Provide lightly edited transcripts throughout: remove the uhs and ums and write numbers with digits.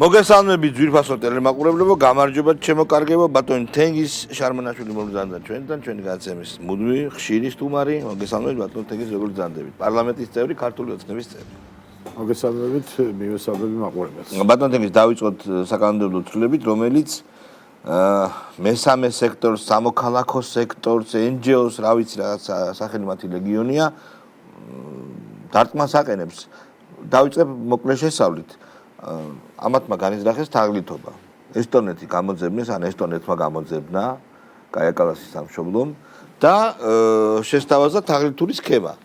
მოგესალმებით ძვირფასო ტელემაყურებლებო, გამარჯობა ჩემო კარგებო, ბატონი თენგის შარმანაშვილი მოგზაურდა ჩვენთან, ჩვენი განცემის მუდმივი ხშირი სტუმარი, მოგესალმებით ბატონი თენგის როგორ გზანდებით. პარლამენტის წევრი, ქართული ოცნების წევრი. მოგესალმებით, მივესალმები მაყურებელს. ბატონი თენგის დავიწყოთ საკანონმდებლო ცვლილებით, რომელიც მესამე სექტორს, სამოქალაქო სექტორს, NGO-ს, რა ვიცი რაღაცა სახელი მათი ლეგიონია, დარტყმას აყენებს. დავიწყებ მოკლე შესავლით. ამათმა განიზრახეს თაღლითობა. ესტონეთი გამოძებნეს, ან ესტონეთმა გამოძებნა კაია კალასის სამშობლომ და შესთავაზა თაღლითური სქემა.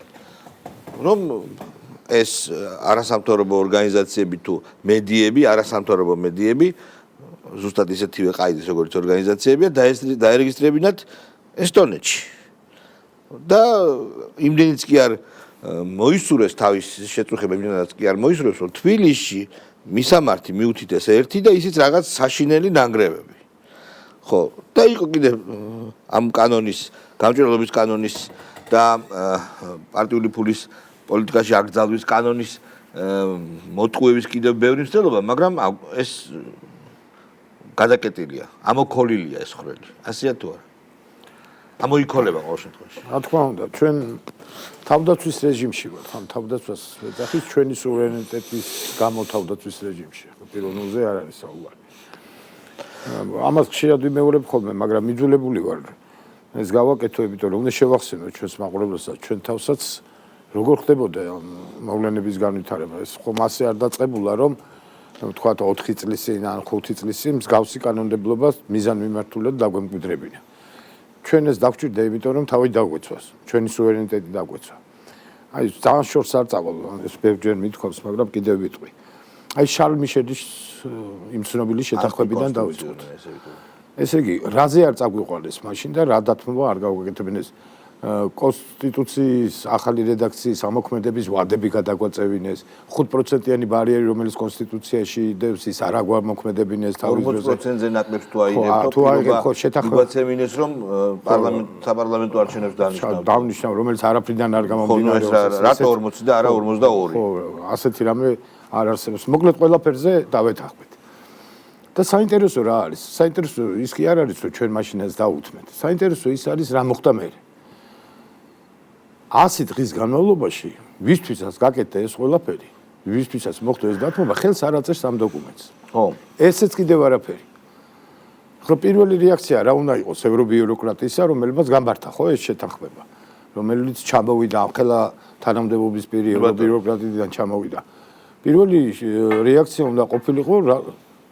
რომ ეს არასამთავრობო ორგანიზაციები თუ მედიები, არასამთავრობო მედიები, ზუსტად ისეთივე ყაიდის როგორც ორგანიზაციებია, დაერეგისტრებინათ ესტონეთში. და იმდენიც კი არ მოისურვეს თავის შეწუხება, იმდენიც კი არ მოისურვეს, რომ თბილისში მისამართი მიუთითეს ერთი და ისიც რაღაც საშინელი ნანგრევები. ხო, და იყო კიდე ამ კანონის, გამჭვირვალობის კანონის და პარტიული ფულის პოლიტიკაში აკრძალვის კანონის მოტყუების კიდევ ბევრი მცდელობა, მაგრამ ეს გადაკეტილია, ამოქოლილია ეს ხრელი. ასეა თუ არა? ამოიქოლება ყოველ შემთხვევაში. რა თქმა უნდა, ჩვენ თავდაცვის რეჟიმში ვართ, ამ თავდაცვას ეძახის ჩვენი სუვერენიტეტის გამო თავდაცვის რეჟიმში. პიროვნულზე არ არის საუბარი. ამას ხშირად ვიმეორებ ხოლმე, მაგრამ მიძულებული ვარ ეს გავაკეთო, იმიტომ რომ უნდა შევახსენო ჩვენს მაყურებელსაც, ჩვენ თავსაც როგორ ხდებოდა მოვლენების განვითარება. ეს ხომ ასე არ დაწყებულა, რომ თქვათ 4 წლის წინ ან 5 წლის წინ მსგავსი კანონმდებლობას მიზანმიმართულად დაგვემკვიდრებინა. ჩვენ ეს დაგვჭირდა, იმიტომ რომ თავი დაგვეცვას, ჩვენი სუვერენიტეტი დაგვეცვა. აი, ძალიან შორს არ წავალ, ეს ბევრჯერ მithქვავს, მაგრამ კიდევ ვიტყვი. აი, შარლ მიშელის იმ ცნობილი შეთანხმებიდან დავიწყოთ. ესე იგი, რაზე არ წაგვიყვანეს მაშინ და რა დათმობა არ გავაკეთებინეს ეს კონსტიტუციის ახალი რედაქციის ამოქმედების ვადები გადაგვაწევინეს, 5%-იანი ბარიერი, რომელიც კონსტიტუციაში დევს, ის არ აგვამოქმედებინეს თავის დროზე. 40%-ზე ნაკლებს თუ აიღებთ, თუ აიღებთ შეთანხმებინეს, რომ საპარლამენტო არჩევნებს დავნიშნავ, რომელიც არაფრიდან არ გამომდინარეობს. რატო 40 და არა 42? ხო, ასეთი რამე არ არსებობს. მოკლედ ყველაფერზე დავეთანხმეთ. და საინტერესო რა არის? საინტერესო ის კი არ არის, რომ ჩვენ მაშინაც დაუთმეთ. საინტერესო ის არის, რა მოხდა მერე. 100 დღის განმავლობაში ვისთვისაც გაკეთდა ეს ყველაფერი, ვისთვისაც მოხდა ეს დათმობა, ხელს არ აწევს ამ დოკუმენტს. ხო. ესეც კიდევ არაფერი. ხო, პირველი რეაქცია რა უნდა იყოს ევრობიუროკრატიისა, რომელმაც გამართა ხო ეს შეთანხმება, რომელიც ჩამოვიდა ახლა თანამდებობის პირი ევრობიუროკრატიიდან ჩამოვიდა. პირველი რეაქცია უნდა ყოფილიყო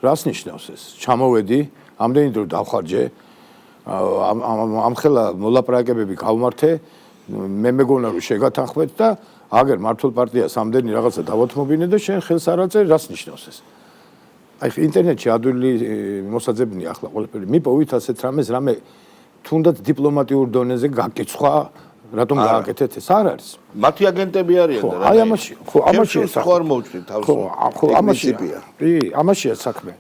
რას ნიშნავს ეს? ჩამოვედი, ამდენი დრო დავხარჯე, ამ ხელა მოლაპარაკებები გავმართე, მე მეგონა რომ შეგათანხმეთ და აგერ მართლ პარტიას ამდენი რაღაცა დავათმობინე და შენ ხელს არ აწერ, რას ნიშნავს ეს? აი ინტერნეტში ადვილი მოსაძებნია ახლა ყველაფერი. მიპოვით ასეთ რამეს, რამე თუნდაც დიპლომატიურ დონეზე გაკიცხვა, რატომ გააკეთეთ ეს? არ არის. მათი აგენტები არიან და რა. აი ამაში, ხო, ამაშია ხო არ მოვჭრით თავს. ხო, ამაშია. ამაშია საქმე.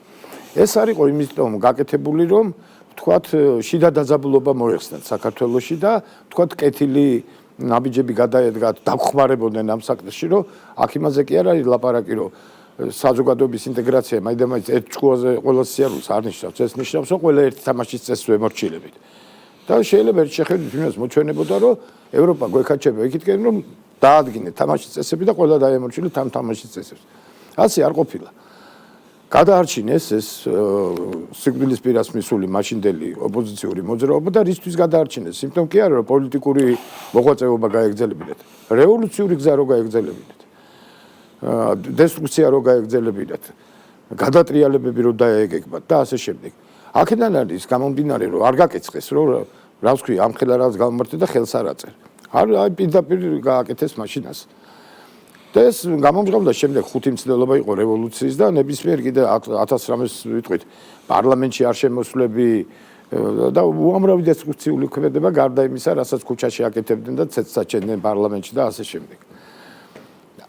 ეს არისო იმისთომ გაკეთებული, რომ თქვათ შიდა დაძაბულობა მოეხსნათ საქართველოში და თქვათ კეთილი ნაბიჯები გადაედგათ, დაგხმარებოდნენ ამ საკითხში, რომ აქ იმაზე კი არ არის ლაპარაკი, რომ საზოგადოების ინტეგრაცია მაინდამაინც ერთ ჭკუაზე ყველა სიარულს არ ნიშნავს, ეს ნიშნავს, რომ ყველა ერთი თამაშის წესს ვემორჩილებით. და შეიძლება ერთ შეხედვით იმას მოჩვენებოდა, რომ ევროპა გვეკაჩება იქითკენ, რომ დაადგინეთ თამაშის წესები და ყველა დაემორჩილეთ ამ თამაშის წესებს. ასე არ ყოფილა. გადაარჩინეს ეს სიკვდილის პირას მისული მაშინდელი ოპოზიციური მოძრაობა და რისთვის გადაარჩინეს? იმიტომ კი არა, რომ პოლიტიკური მოღვაწეობა გაეგრძელებინათ. რევოლუციური გზა რო გაეგრძელებინათ. დესტრუქცია რო გაეგრძელებინათ. გადატრიალებები რო დაეგეგმათ და ასე შემდეგ. აქედან არის გამომდინარე, რომ არ გაკეცხეს, რომ რა ვთქვი, ამ ხელა რაღაც გამომართე და ხელს არ აწერ. აი პირდაპირ გააკეთეს მაშინას. და ეს გამომჟღავდა შემდეგ 5 მცდელობა იყო რევოლუციის და ნებისმიერ კიდე 1900-ს ვიტყვით პარლამენტში არ შემოსვლები და უამრავი დესტრუქციული ქმედება გარდა იმისა, რასაც ქუჩაში აკეთებდნენ და ცეცხლს აჩენდნენ პარლამენტში და ასე შემდეგ.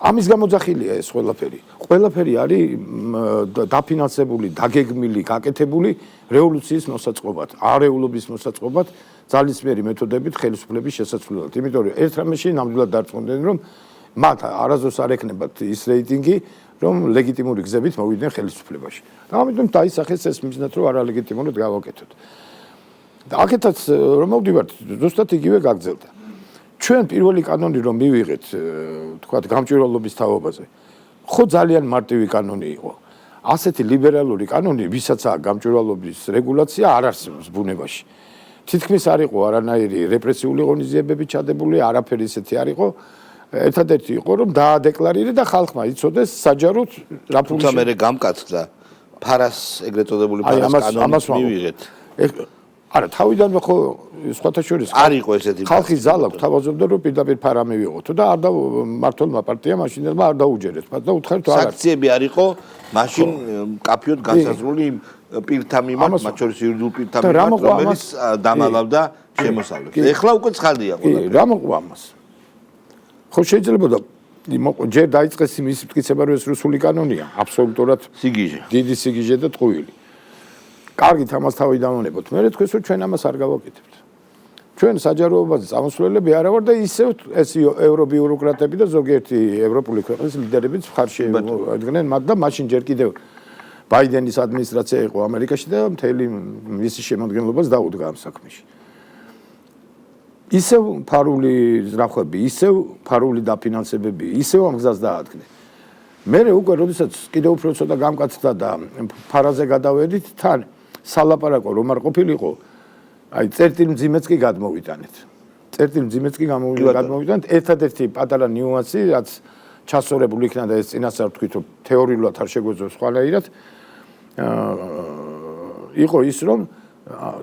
ამის გამოძახილია ეს ყველაფერი. ყველაფერი არის დაფინანსებული, დაგეგმილი, გაკეთებული რევოლუციის მოსაწყობად, არეულობის მოსაწყობად, ძალისმიერი მეთოდებით ხელისუფლების შესაძლებლად. იმიტომ რომ ერთ რამეში ნამდვილად დარწმუნდნენ, რომ მათ არასდროს არ ეკნებათ ის რეიტინგი, რომ ლეგიტიმური გზებით მოვიდნენ ხელისუფლებაში. და ამიტომ დაისახეს ეს მიზნად, რომ არალეგიტიმურად გავაკეთოთ. და აქეთაც რომ მოვდივართ, ზუსტად იგივე გაგრძელდა. ჩვენ პირველი კანონი რომ მივიღეთ, თქვათ, გამჭვირვალობის თაობაზე, ხო ძალიან მარტივი კანონი იყო. ასეთი ლიბერალური კანონი, ვისაც აქვს გამჭვირვალობის რეგულაცია, არ არსებობს ბუნებაში. თითქმის არ იყო არანაირი რეპრესიული ღონისძიებები ჩადებული, არაფერი ისეთი არ იყო. ერთადერთი იყო რომ დაადეკლარირე და ხალხმა იცოდეს საჯაროდ რა ფულში. თუმცა მე გამკაცდა ფარას ეგრეთ წოდებული ფარას კანონი მივიღეთ. არა, თავიდანვე ხო სხვათა შორის არ იყო ესეთი ხალხის ზალა გვთავაზობდა რომ პირდაპირ ფარა მივიღოთ და არ და მართლმა პარტიამ მაშინელმა არ დაუჯერეთ და უთხარით არა. საქციები არ იყო მაშინ კაფიოდ განსაზღვრული პირთა მიმართ, მათ შორის იურიდიულ პირთა მიმართ, რომელიც დამალავდა შემოსავლებს. ეხლა უკვე ცხადია ყველა. რა მოყვა ამას? ხო შეიძლება და ჯერ დაიწყეს იმის მტკიცება რომ ეს რუსული კანონია, აბსოლუტურად სიგიჟე. დიდი სიგიჟე და ტყუილი. კარგით ამას თავი დავანებოთ. მე თქვენ რომ ჩვენ ამას არ გავაკეთებთ. ჩვენ საჯაროებაზე წამოსვლელები არა ვარ და ისევ ეს ევრობიუროკრატები და ზოგიერთი ევროპული ქვეყნის ლიდერებიც მხარში ადგნენ მათ და მაშინ ჯერ კიდევ ბაიდენის ადმინისტრაცია იყო ამერიკაში და მთელი მისი შემადგენლობას დაუდგა ამ საქმეში. ისევ ფარული ზრახვები, ისევ ფარული დაფინანსებები, ისევ ამ გზას დაადგნენ. მე უკვე როდესაც კიდევ უფრო ცოტა გამკაცდა და ფარაზე გადავედით, თან სალაპარაკო რომ არ ყოფილიყო, აი წერტილმძიმეც კი გადმოვიტანეთ. წერტილმძიმეც კი გადმოვიტანეთ. ერთადერთი პატარა ნიუანსი, რაც ჩასწორებული იქნა და ეს წინასწარ ვთქვით, რომ თეორიულად არ შეგვეძლოს სხვანაირად, იყო ის, რომ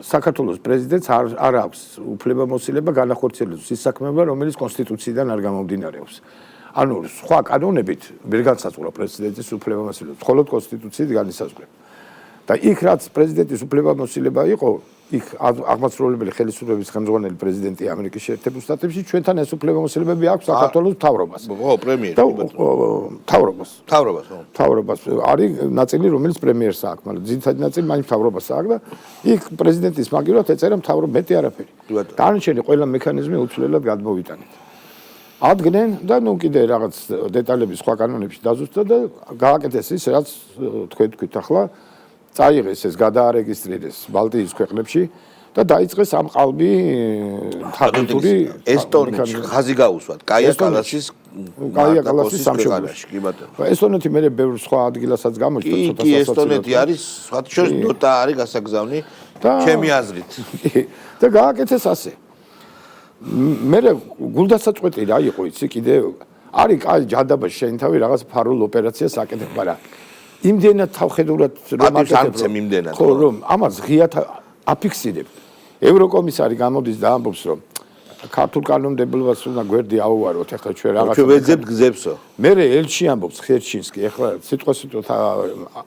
საქართველოს პრეზიდენტს არ აქვს უფლებამოსილება განახორციელოს ის საქმეობა, რომელიც კონსტიტუციიდან არ გამომდინარეობს. ანუ სხვა კანონებით ვერ განსაზღვრა პრეზიდენტის უფლებამოსილება, მხოლოდ კონსტიტუციით განისაზღვრება. და იქ რაც პრეზიდენტის უფლებამოსილება იყო, იქ აღმასრულებელი ხელისუფლების ხელმძღვანელი პრეზიდენტი ამერიკის შეერთებულ შტატებში ჩვენთან ეს უფლებამოსილებები აქვს საქართველოს მთავრობას. ხო, პრემიერს. მთავრობას. მთავრობას, ხო. მთავრობას არის ნაწილი, რომელიც პრემიერს აქვს, მაგრამ ძირითადი ნაწილი მაინც მთავრობას აქვს და იქ პრეზიდენტის მაგივრად ეწერა მთავრობა მეტი არაფერი. დანარჩენი ყველა მექანიზმი უცვლელად გადმოვიტანეთ. ადგენენ და ნუ კიდე რაღაც დეტალები სხვა კანონებში დაზუსტდა და გააკეთეს ის, რაც თქვით ახლა წაიღეს ეს გადაარეგისტრირეს ბალტიის ქვეყნებში და დაიწყეს ამ ყალბი თარგმნილი ესტონეთში ხაზი გაუსვათ. კაია კალასის სამშობლოში. კი ბატონო. ესტონეთი მე ბევრ სხვა ადგილასაც გამოჩნდა ცოტა კი ესტონეთი არის სხვა შორის ნოტა არის გასაგზავნი ჩემი აზრით. და გააკეთეს ასე. მე გულდასაწყვეტი რა იყო იცი კიდე არის კაი ჯადაბა შენ თავი რაღაც ფარულ ოპერაციას აკეთებ, მაგრამ იმდენად თავხედურად რომ აკეთებ, ხო რომ ამას ღიათ აფიქსირებ. ევროკომისარი გამოდის და ამბობს რომ ქართულ კანონმდებლობას უნდა გვერდი აუვაროთ, ახლა ჩვენ რაღაცა ვეძებთ გზებსო. მე ელჩი ამბობს ხერჩინსკი, ახლა სიტყვა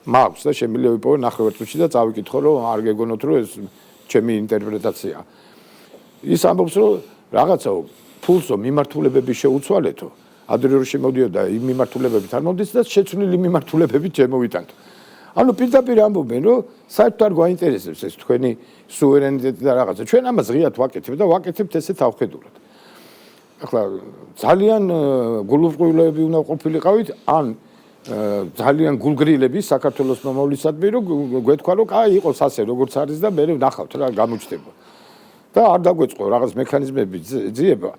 მაქვს და შემიძლია ვიპოვო ნახევარწუთში და წავიკითხო რომ არ გეგონოთ რომ ეს ჩემი ინტერპრეტაციაა. ის ამბობს რომ რაღაცაო ფულსო მიმართულებები შეუცვალეთო, ადრე რომ შემოდიოდა იმ მიმართულებებით არ მომდის და შეცვლილი მიმართულებებით შემოვიტანთ. ანუ პირდაპირ ამბობენ რომ საერთოდ არ გვაინტერესებს ეს თქვენი სუვერენიტეტი და რაღაცა. ჩვენ ამას ღიად ვაკეთებთ და ვაკეთებთ ესე თავხედურად. ახლა ძალიან გულუბრყვილები უნდა ყოფილიყავით, ან ძალიან გულგრილები საქართველოს მომავლისადმი რომ გვეთქვა რომ აი იყოს ასე როგორც არის და მე ვნახავთ რა გამოჩნდება. და არ დაგვეწყო რაღაც მექანიზმები ძიება,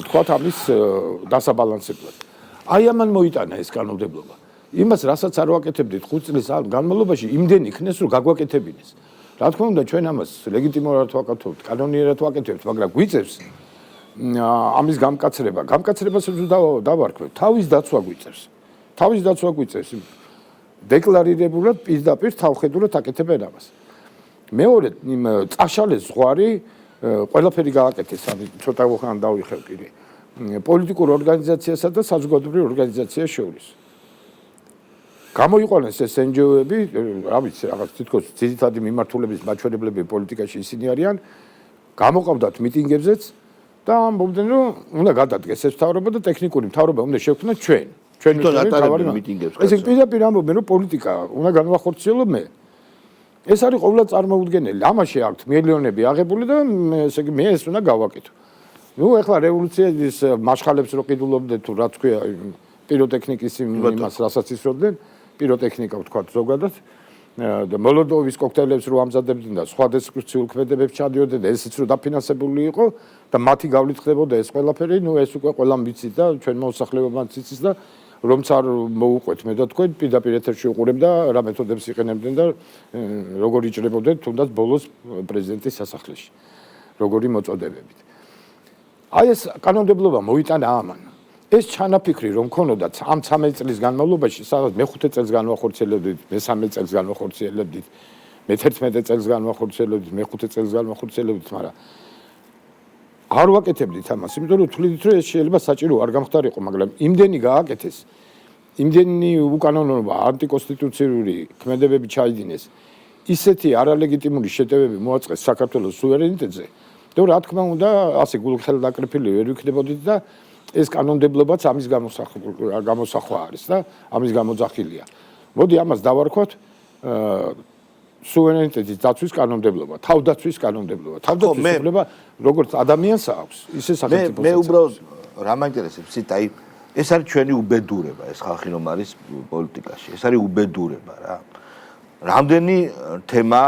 თქვათ ამის დასაბალანსებლად. აი ამან მოიტანა ეს კანონმდებლობა. იმას რასაც არ ვაკეთებდით 5 წლის განმავლობაში, იმდენ იქნეს რომ გაგვაკეთებინეს. რა თქმა უნდა ჩვენ ამას ლეგიტიმურად ვაკეთებთ, კანონიერად ვაკეთებთ, მაგრამ გვიწევს ამის გამკაცრება. გამკაცრებას დავარქვევ, თავის დაცვა გვიწევს. თავის დაცვა გვიწევს. დეკლარირებულად პირდაპირ თავხედურად აკეთებენ ამას. მეორე წაშალეს ზღვარი ყველაფერი გააკეთეს, ამი ცოტა ხან დავიხევ კიდე. პოლიტიკურ ორგანიზაციასა და საზოგადოებრივ ორგანიზაციას შორის. გამოიყვანეს ეს NGO-ები, რა ვიცი, რაღაც თითქოს ძირითადი მიმართულების მაჩვენებლები პოლიტიკაში ისინი არიან, გამოყავდათ მიტინგებზეც და ამბობდნენ, რომ უნდა გადადგეს ეს მთავრობა და ტექნიკური მთავრობა უნდა შევქმნათ ჩვენ. ჩვენი მიტინგებს. ესე პირდაპირ ამბობენ, რომ პოლიტიკა უნდა განვახორციელო მე. ეს არის ყოველად წარმოუდგენელი. ამაში აქვს მილიონები აღებული და ესე იგი მე ეს უნდა გავაკეთო. ნუ ეხლა რევოლუციის მასშტაბებს რო ყიდულობდეთ თუ რა თქვია პიროტექნიკის იმას რასაც ისროდნენ, პიროტექნიკა ვთქვათ ზოგადად. და მოლოდოვის კოქტეილებს რო ამზადებდნენ და სხვა დესტრუქციულ ქმედებებს ჩადიოდნენ და ესეც რო დაფინანსებული იყო და მათი გავლით ხდებოდა ეს ყველაფერი, ეს უკვე ყველამ ვიცით და ჩვენ მოსახლეობამ იცის და რომც არ მოუყვეთ მე და თქვენ პირდაპირ ეთერში უყურებდა რა მეთოდებს იყენებდნენ და როგორ იჭრებოდნენ თუნდაც ბოლოს პრეზიდენტის სასახლეში, როგორი მოწოდებებით. აი ეს კანონმდებლობა მოიტანა ამან. ეს ჩანაფიქრი რომ ქონოდა ამ 13 წლის განმავლობაში, სადაც მე-5 წელს განვახორციელებდით, მე-3 წელს განვახორციელებდით, მე-11 წელს განვახორციელებდით, მე-5 წელს განვახორციელებდით, მაგრამ არ ვაკეთებდით ამას, იმიტომ რომ თვლიდით რომ ეს შეიძლება საჭირო არ გამხდარიყო, მაგრამ იმდენი გააკეთეს, იმდენი უკანონოება, ანტიკონსტიტუციური ქმედებები ჩაიდინეს, ისეთი არალეგიტიმური შეტევები მოაწყეს საქართველოს სუვერენიტეტზე, და რა თქმა უნდა, ასე გულხელდაკრიფილი ვერ ვიქნებოდით და ეს კანონმდებლობაც ამის გამოსახვა არის და ამის გამოძახილია. მოდი ამას დავარქვათ სუვერენიტეტის დაცვის კანონმდებლობა, თავდაცვის კანონმდებლობა. თავდაცვის უფლება როგორც ადამიანს აქვს, ისე სახელმწიფოსაც. მე უბრალოდ რა მაინტერესებს, აი ეს არის ჩვენი უბედურება, ეს ხალხი რომ არის პოლიტიკაში, ეს არის უბედურება რა. რამდენი თემა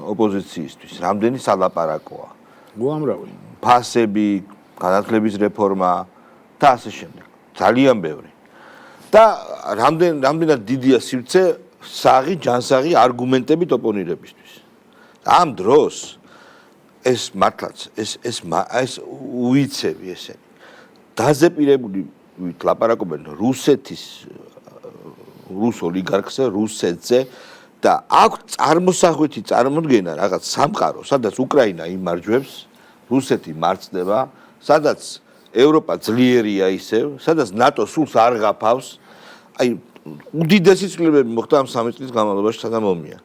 ოპოზიციისთვის, რამდენი სალაპარაკოა. უამრავი. ფასები, განათლების რეფორმა და ასე შემდეგ. ძალიან ბევრი. და რამდენად დიდია სივრცე საღი, ჯანსაღი არგუმენტებით ოპონირებისთვის. ამ დროს ეს მართლაც ეს უიცები ესენი. დაზეპირებული ლაპარაკობენ რუსეთის რუს ოლიგარქზე, რუსეთზე და აქვს წარმოსახვითი წარმოდგენა რაღაც სამყარო, სადაც უკრაინა იმარჯვებს, რუსეთი მარცხდება, სადაც ევროპა ძლიერია ისევ, სადაც ნატო სულს არ ღაფავს. აი უდიდესი ცვლილებები მოხდა ამ 3 წლის განმავლობაში საგამომია.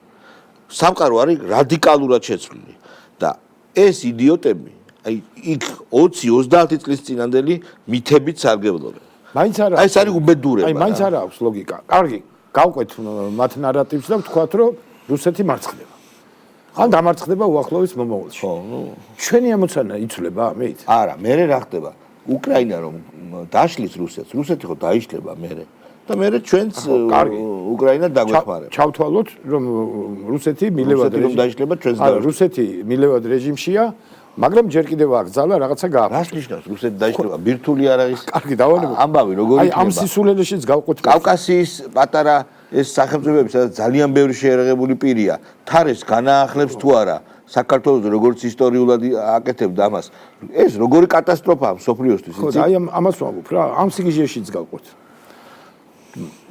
სამყარო არის რადიკალურად შეცვლილი და ეს იდიოტები, აი იქ 20-30 წლის წინანდელი მითებით სარგებლობენ. მაინც არა. აი ეს არის უბედურება. აი მაინც არა აქვს ლოგიკა. კარგი, გავყვეთ მათ ნარატივს და ვთქვათ, რომ რუსეთი მარცხდება. ან დამარცხდება უახლოეს მომავალში. ხო, ნუ ჩვენი ამოცანა იცვლება ამით? არა, მე რა ხდება? უკრაინა რომ დაშლის რუსეთს, რუსეთი ხო დაიშლება მე და მე ჩვენც უკრაინა დაგვეხმარება. ჩავთვალოთ, რომ რუსეთი მილევად რომ დაიშლება ჩვენც და რუსეთი მილევად რეჟიმშია, მაგრამ ჯერ კიდევ აქვს ძალა რაღაცა გააკეთოს. რას ნიშნავს რუსეთი დაიშლება? ბირთვული არ არის. კარგი, დავანებოთ. ამბავი როგორი იქნება? აი ამ სისულელეშიც გავყვეთ. კავკასიის პატარა ეს სახელმწიფოები, სადაც ძალიან ბევრი შეერაღებული პირია, თარეს განაახლებს თუ არა საქართველოს როგორც ისტორიულად აკეთებდა ამას. ეს როგორი კატასტროფაა მსოფლიოსთვის, ხო, აი ამას ვამბობ რა, ამ სიგიჟეშიც გავყვეთ.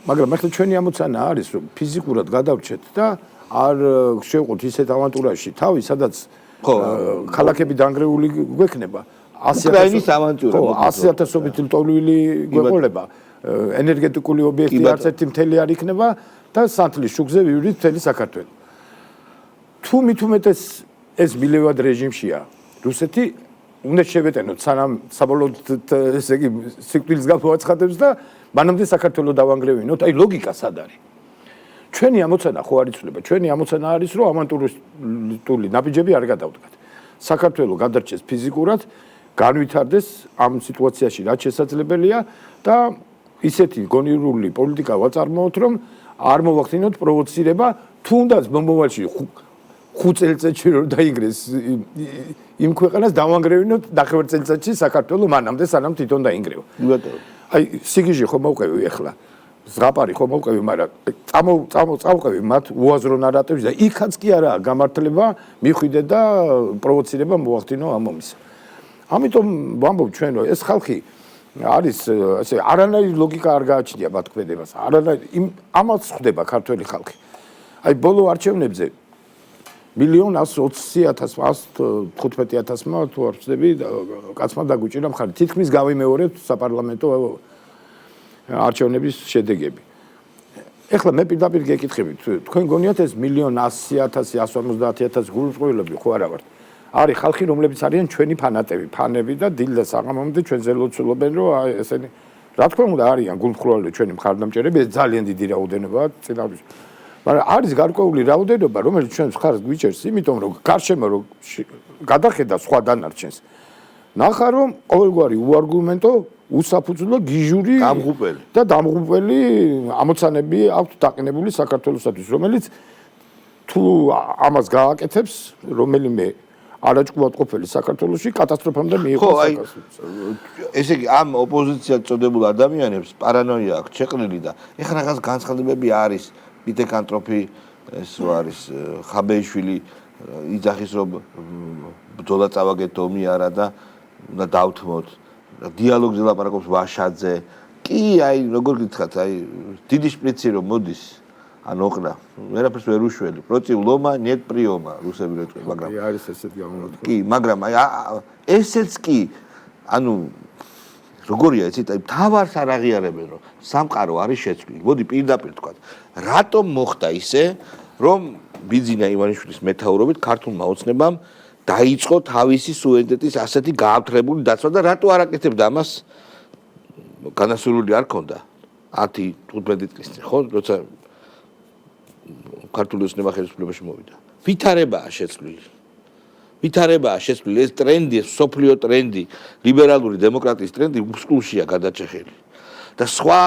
მაგრამ ახლა ჩვენი ამოცანა არის, რომ ფიზიკურად გადავრჩეთ და არ შევყოთ ისეთ ავანტურაში თავი, სადაც ქალაქები დანგრეული გვექნება. უკრაინის ავანტურა. ხო, 100,000-ობით ლტოლვილი გვეყოლება. ენერგეტიკული ობიექტი არც ერთი მთელი არ იქნება და სანთლის შუქზე ვივიდით მთელი საქართველო. თუ მით უმეტეს ეს მილევად რეჟიმშია, რუსეთი უნდა შევეტენოთ სანამ საბოლოოდ ესე იგი სიკვდილს გამოაცხადებს და მანამდე საქართველო დავანგრევინოთ. აი ლოგიკა სად არის? ჩვენი ამოცანა ხო არ იცვლება. ჩვენი ამოცანა არის, რომ ავანტურისტული ნაბიჯები არ გადავდგათ. საქართველო გადარჩეს ფიზიკურად, განვითარდეს ამ სიტუაციაში რაც შესაძლებელია და ისეთი გონივრული პოლიტიკა ვაწარმოოთ, რომ არ მოვახდინოთ პროვოცირება, თუნდაც მომავალში 5 წელიწადში რომ დაინგრეს იმ ქვეყანას დავანგრევინოთ ნახევარ წელიწადში საქართველოს მანამდე სანამ თვითონ დაინგრევა. აი სიგიჟე ხომ მოვყევი ახლა. ზღაპარი ხომ მოვყევი, მაგრამ წავყევი მათ უაზრო ნარატივს და იქაც კი არაა გამართლება, მიხვიდე და პროვოცირება მოვახდინო ამ ომის. ამიტომ ვამბობ ჩვენ რომ ეს ხალხი არის ასე არანაირი ლოგიკა არ გააჩნია ბათქმედებას. არანაირი ამაც ხვდება ქართველი ხალხი. აი ბოლო არჩევნებზე 1,20,000-115,000-მა თუ არ ვწდები კაცმა დაგვიჭირა მხარი. თითქმის გავიმეორებთ საპარლამენტო არჩევნების შედეგები. ეხლა მე პირდაპირ გეკითხებით, თქვენ გონიათ ეს 1,100,000-150,000 გულწრფელები ხო არა ვართ? არის ხალხი, რომლებიც არიან ჩვენი ფანატები, ფანები და დილ და საღამომდე ჩვენზე ლოცულობენ, რომ ესენი რა თქმა უნდა არიან გულმხრივალი ჩვენი მხარდამჭერები, ეს ძალიან დიდი რაოდენობაა წინააღმდეგ. მაგრამ არის გარკვეული რაოდენობა, რომელიც ჩვენს მხარს გვიჭერს, იმიტომ რომ გარშემო რომ გადახედა სხვა დანარჩენს. ნახა რომ ყოველგვარი უარგუმენტო უსაფუძვლო გიჟური დამღუპელი და დამღუპელი ამოცანები აქვს დაყენებული საქართველოსთვის, რომელიც თუ ამას გააკეთებს, რომელიმე არაჭკუად ყოფილი საქართველოში კატასტროფამდე მიიღოს საქართველოს. ესე იგი ამ ოპოზიციად წოდებულ ადამიანებს პარანოია აქვს შეყრილი და ეხლა რაღაც განცხადებები არის პიტეკანტროფი ეს რო არის ხაბეიშვილი იძახის რომ ბრძოლა წავაგეთ ომი არა და უნდა დავთმოთ დიალოგზე ლაპარაკობს ვაშაძე კი აი როგორ გითხრათ აი დიდი შპრიცი რომ მოდის ან ოყნა ვერაფერს ვერ უშველი პროტი ლომა ნიეტ პრიომა რუსები როწყვი მაგრამ არის ესეთი გამონათქვა კი მაგრამ აი ესეც კი ანუ როგორია იცით აი თავარს არ აღიარებენ რომ სამყარო არის შეცვლილი მოდი პირდაპირ თქვა რატომ მოხდა ისე რომ ბიძინა ივანიშვილის მეთაურობით ქართულმა ოცნებამ დაიწყო თავისი სუვერენიტეტის ასეთი გააფთრებული დაცვა და რატო არ აკეთებდა ამას განასურველი არ ქონდა 10-15 წლის წინ ხო როცა ქართული ოცნება ხელისუფლებაში მოვიდა ვითარებაა შეცვლილი ეს ტრენდი ეს სოფლიო ტრენდი ლიბერალური დემოკრატიის ტრენდი უსკულშია გადაჭეხილი და სხვა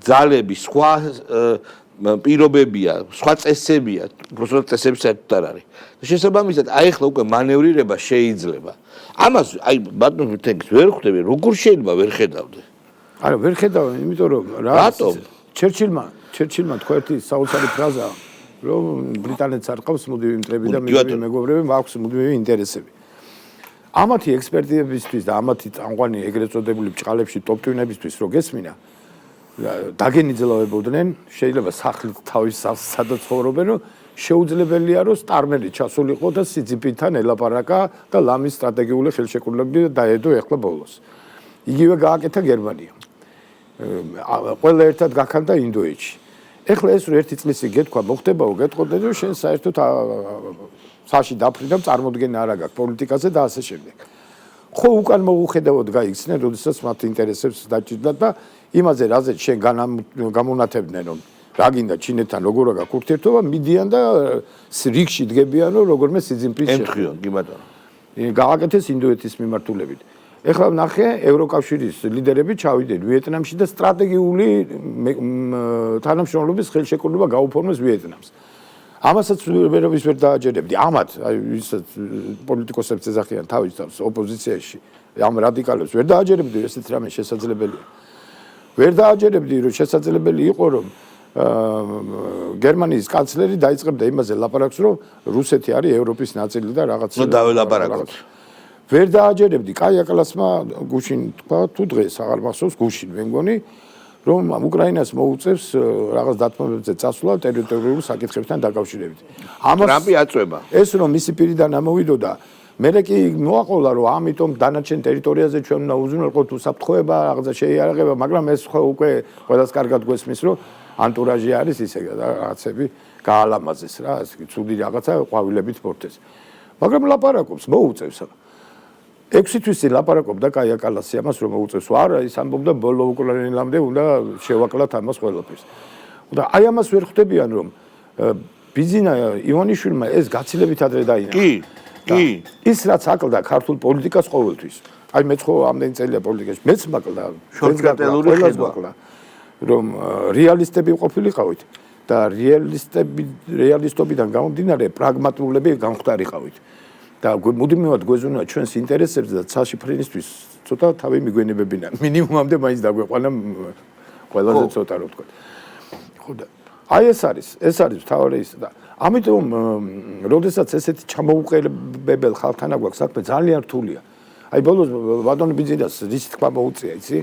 ძალები სხვა პირობებია სხვა წესებია უბრალოდ წესები საერთოდ არ არის შესაბამისად აი ახლა უკვე მანევრირება შეიძლება ამას აი ბატონო თენქს ვერ ხვდები როგორ შეიძლება ვერ ხედავდე არა ვერ ხედავ იმიტომ რომ რატომ ჩერჩილმა თქვა ერთი საოცარი ფრაზა რომ ბრიტანეთს არ ყავს მუდმივი მტრები და მეგობრები მაქვს მუდმივი ინტერესები ამათი ექსპერტებისთვის და ამათი წამყვანი ეგრეთ წოდებული ბჭყალებში ტოპტვინებისთვის რო გესმინა დაგენიძლავებოდნენ შეიძლება სახლით თავის სადაც ცხოვრობენ რომ შეუძლებელია რომ სტარმერი ჩასულიყო და სიძიფიდან ელაპარაკა და ლამის სტრატეგიული ხელშეკრულებები დაედო ეხლა ბოლოს იგივე გააკეთა გერმანიამ ყველა ერთად გაქანდა ინდოეთში ეხლა ეს რო ერთი წლისი გეთქვა მოხდებაო გეტყოდე რომ შენ საერთოდ საში დაფრინდა წარმოდგენა არ აქვს პოლიტიკაზე და ასე შემდეგ ხო უკან მოუხედავად გაიქცნენ როდესაც მათ ინტერესებს დაჭირდათ და იმაზე რაზეც შენ გამონათებდნენ რომ რა გინდა ჩინეთთან როგორ აქვს ურთიერთობა მიდიან და რიგში დგებიან რომ როგორმე სიძინპინს ემთხიონ კი ბატონო გააკეთეს ინდოეთის მიმართულებით ეხლა ნახე ევროკავშირის ლიდერები ჩავიდნენ ვიეტნამში და სტრატეგიული თანამშრომლობის ხელშეკრულება გაუფორმეს ვიეტნამს ამასაც ვერავის ვერ დააჯერებდი ამათ აი ვისაც პოლიტიკოსებს ეძახიან თავის თავს ოპოზიციაში ამ რადიკალებს ვერ დააჯერებდი ესეთ რამე შესაძლებელია ვერ დააჯერებდი რომ შესაძლებელი იყო რომ გერმანიის კანცლერი დაიწყებდა იმაზე ლაპარაკს რომ რუსეთი არის ევროპის ნაწილი და რაღაც დაველაპარაკოთ ვერ დააჯერებდი კაია კალასმა გუშინ თქვა თუ დღეს აღარ მახსოვს გუშინ მე მგონი რომ უკრაინას მოუწევს რაღაც დათმობებზე წასვლა ტერიტორიულ საკითხებთან დაკავშირებით. ტრამპი აწვება. ეს რომ მისი პირიდან ამოვიდოდა, მერე კი მოაყოლა რომ ამიტომ დანარჩენ ტერიტორიაზე ჩვენ უნდა უზრუნველყოთ უსაფრთხოება, რაღაცა შეიარაღება, მაგრამ ეს ხო უკვე ყველას კარგად გვესმის რომ ანტურაჟი არის ისე და რაღაცები გაალამაზეს რა, ესე იგი ცუდი რაღაცა ყვავილებით ფორტეს. მაგრამ ლაპარაკობს, მოუწევს. 6 თვისი ლაპარაკობდა კაია კალასი ამას რომ მოუწევს. არა, ის ამბობდა ბოლო უკრაინელამდე უნდა შევაკლათ ამას ყველაფერს. და აი ამას ვერ ხვდებიან რომ ბიძინა ივანიშვილმა ეს გაცილებით ადრე დაინახა. კი. ის რაც აკლდა ქართულ პოლიტიკას ყოველთვის. აი მეც ხო ამდენი წელია პოლიტიკაში. მეც მაკლდა. შორტკატელური ხედვა. რომ რეალისტები ყოფილიყავით და რეალისტობიდან გამომდინარე პრაგმატულები გამختارიყავით. და მუდმივად გვეზუნა ჩვენს ინტერესებს და ცალშიფრინისთვის ცოტა თავი მიგვენებებინა. მინიმუმამდე მაინც დაგვეყვანა ყველაზე ცოტა რო ვთქვა. ხო და აი ეს არის თავარი ის და ამიტომ როდესაც ესეთი ჩამოუყალიბებელ ხალხთან აგვაქვს საქმე ძალიან რთულია. აი ბოლოს ბატონი ბიძინას რის თქვა მოუწია, იცი?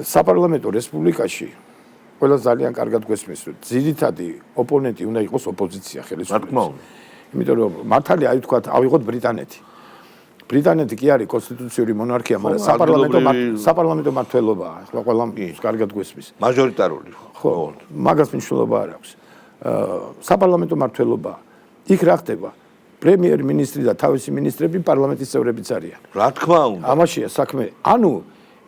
საპარლამენტო რესპუბლიკაში ყველა ძალიან კარგად გვესმის, რომ ძირითადი ოპონენტი უნდა იყოს ოპოზიცია ხელისუფლებას. იმიტომ რომ მართალი აი თქვა ავიღოთ ბრიტანეთი. ბრიტანეთი კი არის კონსტიტუციური მონარქია, მაგრამ საპარლამენტო მმართველობაა. ახლა ყველამ კარგად გვესმის. მაჟორიტარული. ხო, მაგას მნიშვნელობა არ აქვს. საპარლამენტო მმართველობა. იქ რა ხდება? პრემიერ-მინისტრი და თავისი მინისტრები პარლამენტის წევრებიც არიან. რა თქმა უნდა. ამაშია საქმე. ანუ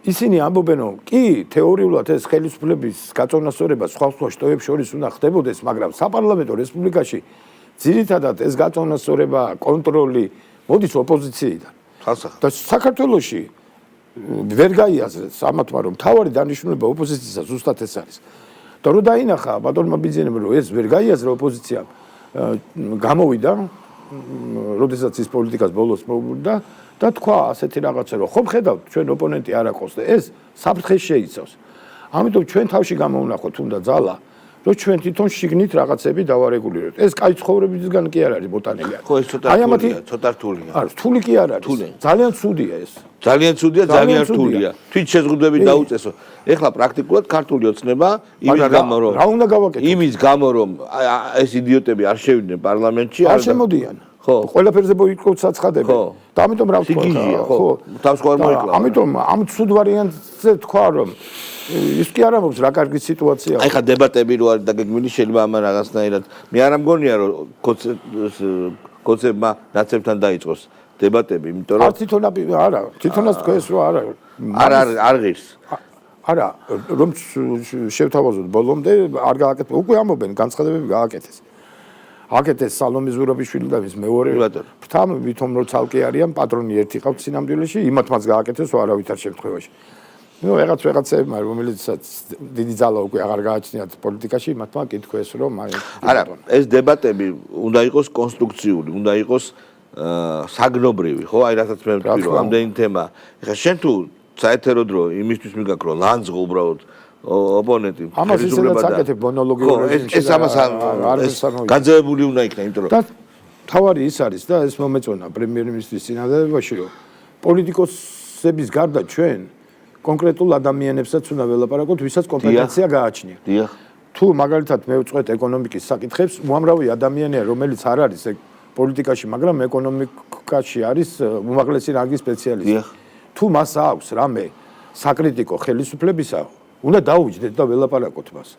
ისინი ამბობენ რომ კი თეორიულად ეს ხელისუფლების გაწონასწორება სხვა შტოებს შორის უნდა ხდებოდეს, მაგრამ საპარლამენტო რესპუბლიკაში ძირითადად ეს გაწონასწორება, კონტროლი მოდის ოპოზიციიდან. ხალხს. და საქართველოში ვერ გაიაზრეს ამათმა რომ თავარი დანიშნულება ოპოზიციისა ზუსტად ეს არის. და რო დაინახა ბატონმა ბიძინებმა რომ ეს ვერ გაიაზრა ოპოზიციამ გამოვიდა როდესაც ის პოლიტიკას ბოლოს მოუბრუნდა და თქვა ასეთი რაღაცა რომ ხომ ხედავთ ჩვენ ოპონენტი არ აქვს და ეს საფრთხეს შეიცავს. ამიტომ ჩვენ თავში გამოვნახოთ უნდა ძალა რომ ჩვენ თვითონ შიგნით რაღაცები დავარეგულიროთ. ეს კაი ცხოვრებისგან კი არ არის ბოტანელი. ხო ეს ცოტა რთულია. არა, რთული კი არ არის. ძალიან ცუდია ეს. ძალიან ცუდია, ძალიან რთულია. თვით შეზღუდვები დაუწესო. ეხლა პრაქტიკულად ქართული ოცნება იმის გამო რომ რა უნდა გავაკეთო? იმის გამო რომ ეს იდიოტები არ შევიდნენ პარლამენტში, არ შემოდიან. ხო, ყველაფერზე მოიწყო საცხადები. და ამიტომ რა ვთქვა, ხო, თავს ხوار მოიკლავა. ამიტომ ამ ცუდ ვარიანტზე თქვა რომ ის კი არ ამბობს რა კარგი სიტუაციაა. აი ხა დებატები რო არის დაგეგმილი შეიძლება ამან რაღაცნაირად მე არ ამგონია რომ კოცებმა ნაცებთან დაიწყოს დებატები, იმიტომ რომ არა, თვითონაც თქვენს რომ არ ღირს. არა, რომ შევთავაზოთ ბოლომდე არ გააკეთეს. უკვე ამობენ განცხადებები გააკეთეს. აკეთეს სალომე ზურაბიშვილი და ის მეორე ფრთამ ვითომ რომ ცალკე არიან პატრონი ერთი ყავთ სინამდვილეში იმათმაც გააკეთეს არავითარ შემთხვევაში. ნუ ვიღაცებმა რომელიცაც დიდი ძალა უკვე აღარ გააჩნიათ პოლიტიკაში იმათმა კითხვეს რომ არა ეს დებატები უნდა იყოს კონსტრუქციული, უნდა იყოს საგნობრივი, ხო? აი რასაც მე ვთქვი რომ ამდენი თემა. ეხლა შენ თუ საერთოდ დრო იმისთვის მიგაქ რომ ლანძღო უბრალოდ ოპონენტი ამას ისედაც აკეთებ მონოლოგიურ რეჟიმში ეს ამას განზევებული უნდა იქნა იმიტომ რომ და თავარი ის არის და ეს მომეწონა პრემიერ-მინისტრის წინადადებაში რომ პოლიტიკოსების გარდა ჩვენ კონკრეტულ ადამიანებსაც უნდა ველაპარაკოთ ვისაც კომპეტენცია გააჩნია თუ მაგალითად მე ვწყვეტ ეკონომიკის საკითხებს უამრავი ადამიანია რომელიც არ არის პოლიტიკაში მაგრამ ეკონომიკაში არის უმაღლესი რანგის სპეციალისტი თუ მას აქვს რამე საკრიტიკო ხელისუფლებისა უნდა დაუჯდეთ და ველაპარაკოთ მას.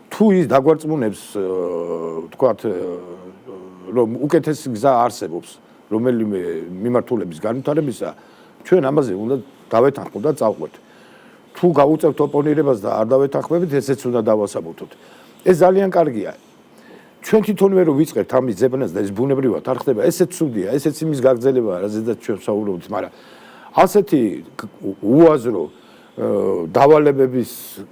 თუ ის დაგვარწმუნებს, თქვათ, რომ უკეთესი გზა არსებობს, რომელიმე მიმართულების განვითარებისა, ჩვენ ამაზე უნდა დავეთანხმოთ და წავყვეთ. თუ გავუწევთ ოპონირებას და არ დავეთანხმებით, ესეც უნდა დავასაბუთოთ. ეს ძალიან კარგია. ჩვენ თვითონვე რომ ვიწყებთ ამის ძებნას და ეს ბუნებრივად არ ხდება, ესეც ცუდია, ესეც იმის გაგრძელებაა, რაზედაც ჩვენ ვსაუბრობთ, მაგრამ ასეთი უაზრო დავალებების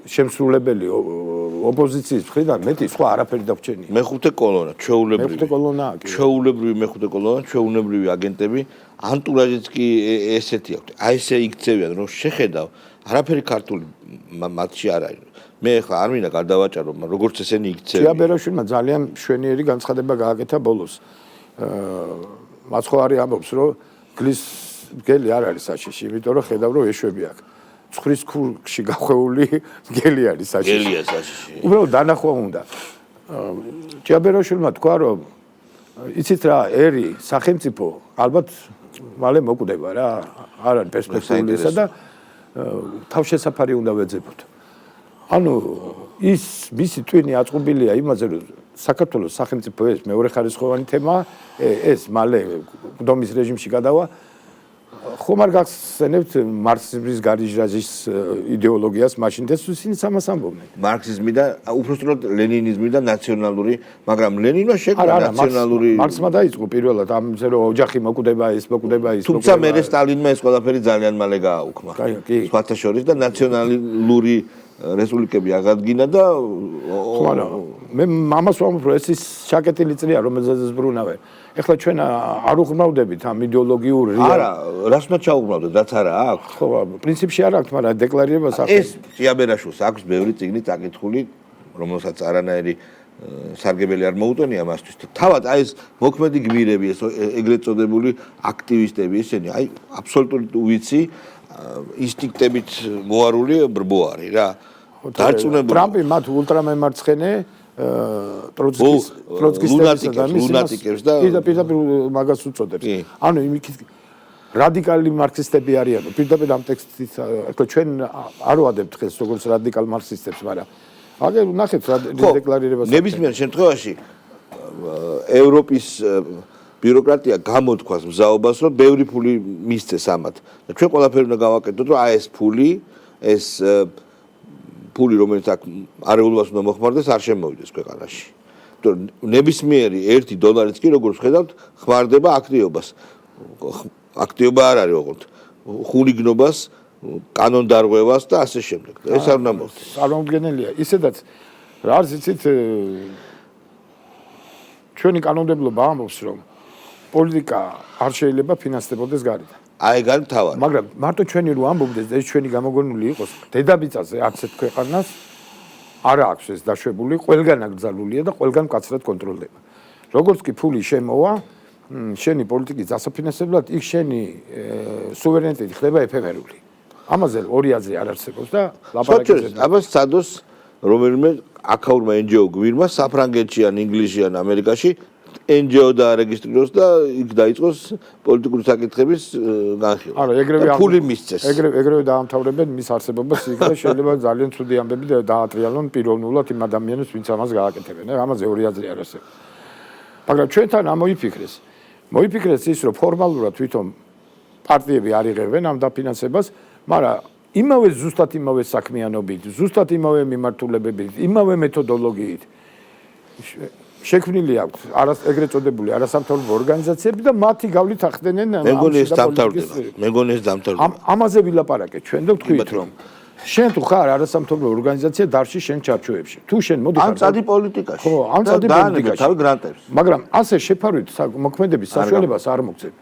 შემსრულებელი ოპოზიციის მხრიდან მეტი სხვა არაფერი დაგვრჩენია. მეხუთე კოლონა, ჩვეულებრივი მეხუთე კოლონა, ჩვეულებრივი აგენტები, ანტურაჟიც კი ესეთი აქვს. აი ესე იქცევიან, რომ შეხედავ, არაფერი ქართული მათში არ არის. მე ხა არ მინდა გადავაჭარო, მაგრამ როგორც ესენი იქცევიან. ჭიაბერაშვილმა ძალიან მშვენიერი განცხადება გააკეთა ბოლოს. მაცხოვარი ამბობს, რომ გლის მგელი არ არის საშიში, იმიტომ რომ ხედავ რომ ეშვები აქვს. ცხრის ქურქში გახვეული მგელი არის საშიში. მგელია საშიში. უბრალოდ დანახვა უნდა. ჭიაბერაშვილმა თქვა რომ იცით რა, ერი სახელმწიფო ალბათ მალე მოკვდება რა, არ არის პერსპექტიულისა და თავშესაფარი უნდა ვეძებოთ. ანუ ის მისი ტვინი აწყობილია იმაზე რომ საქართველოს სახელმწიფო ეს მეორეხარისხოვანი თემაა, ეს მალე გდომის რეჟიმში გადავა. ხომ არ გახსენებთ მარქსიზმის გარიჟრაჟის იდეოლოგიას მაშინ და ისინი ამას ამბობდნენ. მარქსიზმი და უბრალოდ ლენინიზმი და ნაციონალური, მაგრამ ლენინმა შექმნა ნაციონალური მარქსმა დაიწყო პირველად ამაზე რომ ოჯახი მოკვდება ის. თუმცა მერე სტალინმა ეს ყველაფერი ძალიან მალე გააუქმა. სხვათა შორის და ნაციონალური რესპუბლიკები აღადგინა და მე ამას ვამბობ რომ ეს ის შაკეტილი წრეა რომელზეც ზბრუნავენ. ეხლა ჩვენ არ უღრმავდებით ამ იდეოლოგიურ არა, რას უნდა ჩაუღრმავდეთ, რაც არა აქვს. ხო, პრინციპში არ აქვს, მაგრამ დეკლარირებას აქვს. ეს ჭიაბერაშვილს აქვს ბევრი წიგნი წაკითხული, რომელსაც არანაირი სარგებელი არ მოუტანია მასთვის. თავად აი ეს მოქმედი გმირები, ეს ეგრეთ წოდებული აქტივისტები, ესენი აი აბსოლუტურად უვიცი ინსტინქტებით მოარული ბრბოარი რა. დარწმუნებული. ტრამპი მათ ულტრამემარცხენე ტროცკის ლუნატიკებს და პირდაპირ მაგას უწოდებს. ანუ იმიქით რადიკალი მარქსისტები არიან. პირდაპირ ამ ტექსტით ახლა ჩვენ არ ვადებთ ხელს როგორც რადიკალ მარქსისტებს, მაგრამ აგერ ნახეთ რა დეკლარირებას. ნებისმიერ შემთხვევაში ევროპის ბიუროკრატია გამოთქვას მზაობას, რომ ბევრი ფული მისცეს ამათ. და ჩვენ ყველაფერი უნდა გავაკეთოთ, რომ აი ეს ფული, ეს ფული რომელიც აქ არეულობას უნდა მოხმარდეს, არ შემოვიდეს ქვეყანაში. ნებისმიერი $1 კი როგორც ხედავთ, ხმარდება აქტივობას. აქტივობა არ არის ოღონდ. ხულიგნობას კანონდარღვევას და ასე შემდეგ. ეს არ უნდა მოხდეს. წარმოუდგენელია. ისედაც რა არის იცით ჩვენი კანონმდებლობა ამბობს რომ პოლიტიკა არ შეიძლება ფინანსდებოდეს გარედან. აი გან თავად. მაგრამ მარტო ჩვენი რო ამბობდეს და ეს ჩვენი გამოგონული იყოს დედამიწაზე არცეთ ქვეყანას არ აქვს ეს დაშვებული, ყველგან აკრძალულია და ყველგან მკაცრად კონტროლდება. როგორც კი ფული შემოვა შენი პოლიტიკის დასაფინანსებლად იქ შენი სუვერენიტეტი ხდება ეფემერული. ამაზე ორი აზრი არ არსებობს და ლაპარაკი აბას სადოს რომელიმე აქაურმა NGO გვირმა საფრანგეთში ან ინგლისში ან ამერიკაში NGO დაარეგისტრიროს და იქ დაიწყოს პოლიტიკური საკითხების განხილვა. არა, ეგრევე ფული მისცეს. ეგრევე დაამთავრებენ მის არსებობას იქ და შეიძლება ძალიან ცუდი ამბები დაატრიალონ პიროვნულად იმ ადამიანებს, ვინც ამას გააკეთებენ. ამაზე ორი აზრი არ არსებობს. მაგრამ ჩვენთან ამოიფიქრეს. მოიფიქრეს ის, რომ ფორმალურად თვითონ პარტიები არ იღებენ ამ დაფინანსებას, მაგრამ იმავე ზუსტად იმავე საქმიანობით, ზუსტად იმავე მიმართულებებით, იმავე მეთოდოლოგიით შექმნილი აქვს ეგრეთ წოდებული არასამთავრობო ორგანიზაციები და მათი გავლით ახდენენ მეგონი ეს დამთავრდება. ამაზე ვილაპარაკეთ ჩვენ და ვთქვით რომ შენ თუ ხარ არასამთავრობო ორგანიზაცია დარში შენ ჩარჩოებში. თუ შენ მოდი ხარ ამ წადი პოლიტიკაში. ხო, ამ წადი პოლიტიკაში. თავი გრანტებს. მაგრამ ასე შეფარვით მოქმედების საშუალებას არ მოგცემ.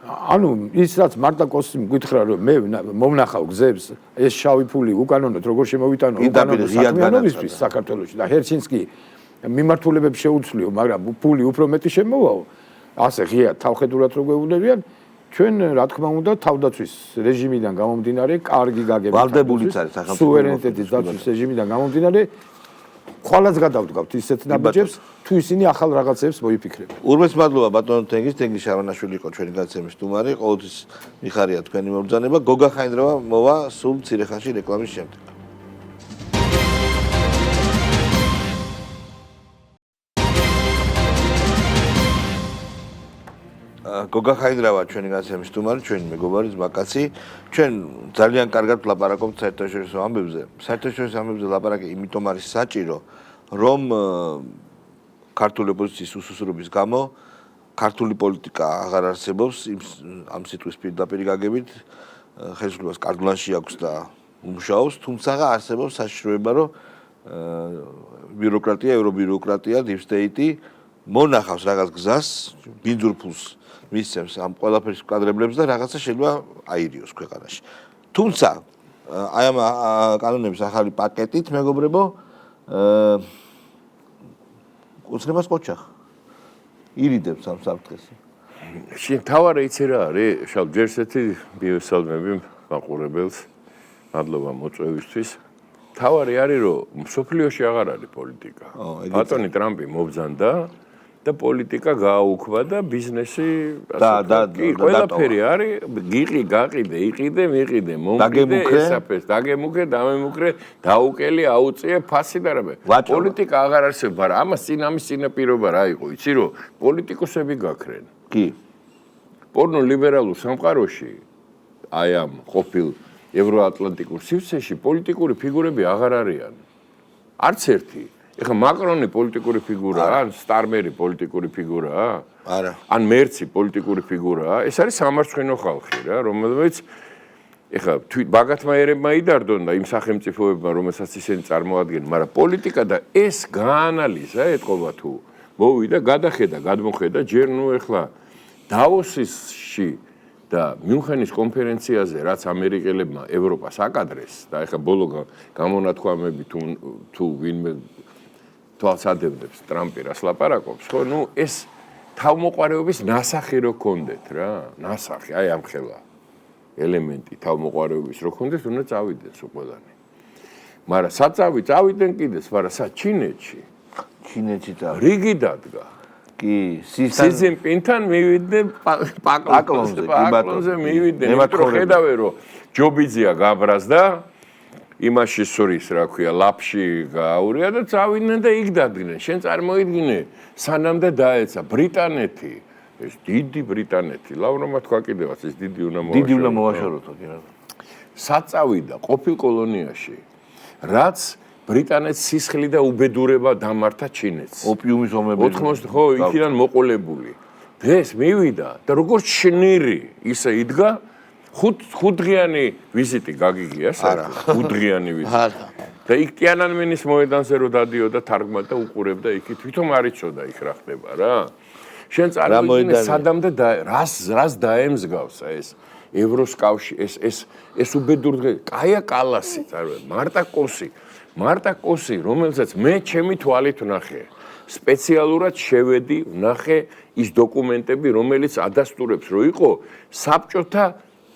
ანუ ის რაც მარტა კოსიმ გითხრა რომ მე მომნახავ გზებს ეს შავი ფული უკანონოდ როგორ შემოვიტანო უკანონოდ საქმიანობისთვის საქართველოში და ჰერჩინსკი მიმართულებებს შეუცვლიო, მაგრამ ფული უფრო მეტი შემოვაო. ასე ღია თავხედურად რო გვეუბნებიან, ჩვენ რა თქმა უნდა თავდაცვის რეჟიმიდან გამომდინარე, კარგი გაგებით. ვალდებულიც არის სახელმწიფო სუვერენიტეტის დაცვის რეჟიმიდან გამომდინარე, ხვალაც გადავდგავთ ისეთ ნაბიჯებს, თუ ისინი ახალ რაღაცებს მოიფიქრებენ. ურმეს მადლობა ბატონო თენგის შარვანაშვილი იყო ჩვენი გაცემის სტუმარი, ყოველთვის მიხარია თქვენი მობრძანება. გოგა ხაინდროვა მოვა სულ მცირე ხანში რეკლამის შემდეგ. გოგა ხაინდრავა ჩვენი გაცემის სტუმარი, ჩვენი მეგობარი ზმაკაცი. ჩვენ ძალიან კარგად ვლაპარაკობთ საერთაშორისო ამბებზე. საერთაშორისო ამბებზე ლაპარაკი იმიტომ არის საჭირო, რომ ქართული ოპოზიციის უსუსრობის გამო ქართული პოლიტიკა აღარ არსებობს ამ სიტყვის პირდაპირ გაგებით. ხელისუფლებას კარდლანში აქვს და უმუშაობს, თუმცა არსებობს საშიშროება, რომ ბიუროკრატია, ევრობიუროკრატია, deep state მონახავს რაღაც გზას, ბინძურ ფულს მისცემს ამ ყველაფრის კადრებლებს და რაღაცა შეიძლება აირიოს ქვეყანაში. თუმცა აი ამ კანონების ახალი პაკეტით მეგობრებო უცნებას ყოჩახ ირიდებს ამ საფრთხეს. შენ თავარი იცი რა არის? შალ ჯერსეთი ბიოსალმები მაყურებელს მადლობა მოწვევისთვის. თავარი არის რომ სოფლიოში აღარ არის პოლიტიკა. ბატონი ტრამპი მობრძანდა და პოლიტიკა გააუქვა და ბიზნესი ყველაფერი არის გიყი გაყიდე იყიდე მიყიდე მომყიდე ესაფეს დაგემუქე დამემუქრე დაუკელი აუწიე ფასი და რამე პოლიტიკა აღარ არსებობს მაგრამ ამას ამის წინაპირობა რა იყო იცი რომ პოლიტიკოსები გაქრენ კი პორნო ლიბერალურ სამყაროში აი ამ ყოფილ ევროატლანტიკურ სივრცეში პოლიტიკური ფიგურები აღარ არიან არც ერთი ეხლა მაკრონი პოლიტიკური ფიგურაა, ან სტარმერი პოლიტიკური ფიგურაა? არა. ან მერცი პოლიტიკური ფიგურაა? ეს არის სამარცხვინო ხალხი რა, რომელიც ეხლა ბაგათმაიერებმა იდარდონ და იმ სახელმწიფოებმა, რომელსაც ისინი წარმოადგენენ, მაგრამ პოლიტიკა და ეს გაანალიზა ეთყობა თუ მოვიდა, გადახედა, გადმოხედა, ჯერ ნუ ეხლა დავოსში და მიუნხენის კონფერენციაზე, რაც ამერიკელებმა ევროპას აკადრეს და ეხლა ბოლო გამონათქვამები თუ ვინმე თვალსადევნებს ტრამპი რას ლაპარაკობს, ხო, ნუ ეს თავმოყარეობის ნასახი რო გქონდეთ რა, ნასახი, აი ამ ხელა ელემენტი თავმოყარეობის რო გქონდეთ, უნდა წავიდნენ სულ ყველანი. მაგრამ წავიდნენ კიდეც, მაგრამ ჩინეთში წავიდნენ. რიგი დადგა. კი, სიზინპინთან მივიდნენ პაკლონზე მივიდნენ, იმიტომ რომ ხედავენ რომ ჯობიძია გაბრაზდა იმაში სურის, რა ქვია, ლაფში გააურია და წავიდნენ და იქ დადგნენ. შენ წარმოიდგინე, სანამდე დაეცა ბრიტანეთი, ეს დიდი ბრიტანეთი, ლავრომა თქვა კიდევაც ეს დიდი უნდა მოვაშოროთ, კი რა. საწავიდა ყოფილ კოლონიაში, რაც ბრიტანეთს სისხლი და უბედურება დამართა ჩინეთს. ოპიუმის ომები. 80 ხო, იქიდან მოყოლებული. ეს მივიდა და როგორც შნირი ისე იდგა ხუთდღიანი ვიზიტი გაგიგია საერთოდ, ხუთდღიანი ვიზიტი. და იქ ტიანანმენის მოედანზე რო დადიოდა თარგმნად და უყურებდა იქ თვითონ არ იცოდა იქ რა ხდება რა. შენ წარმოვიდგინე სადამდე რას დაემსგავს ეს ევროს კავშირი ეს უბედური დღე კაია კალასი წარმოვიდგინე მარტა კოსი რომელსაც მე ჩემი თვალით ვნახე სპეციალურად შევედი ვნახე ის დოკუმენტები რომელიც ადასტურებს რომ იყო საბჭოთა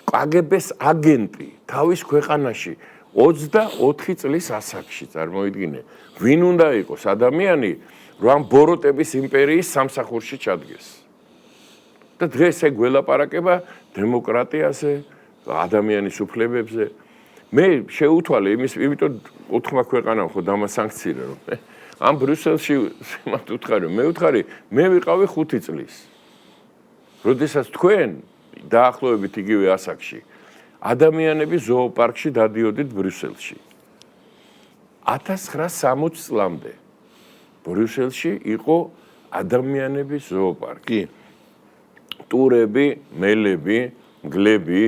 კგბ-ს აგენტი თავის ქვეყანაში 24 წლის ასაკში წარმოვიდგინე ვინ უნდა იყოს ადამიანი რომ ამ ბოროტების იმპერიის სამსახურში ჩადგეს და დღეს ეგ ველაპარაკება დემოკრატიაზე ადამიანის უფლებებზე მე შეუთვალე იმიტომ ოთხმა ქვეყანამ ხო დამასანქცირა რომ ამ ბრიუსელში მათ უთხარი მე ვუთხარი მე ვიყავი 5 წლის როდესაც თქვენ დაახლოებით იგივე ასაკში ადამიანები ზოოპარკში დადიოდით ბრიუსელში 1960 წლამდე ბრიუსელში იყო ადამიანების ზოოპარკი ტურები, მელები, მგლები,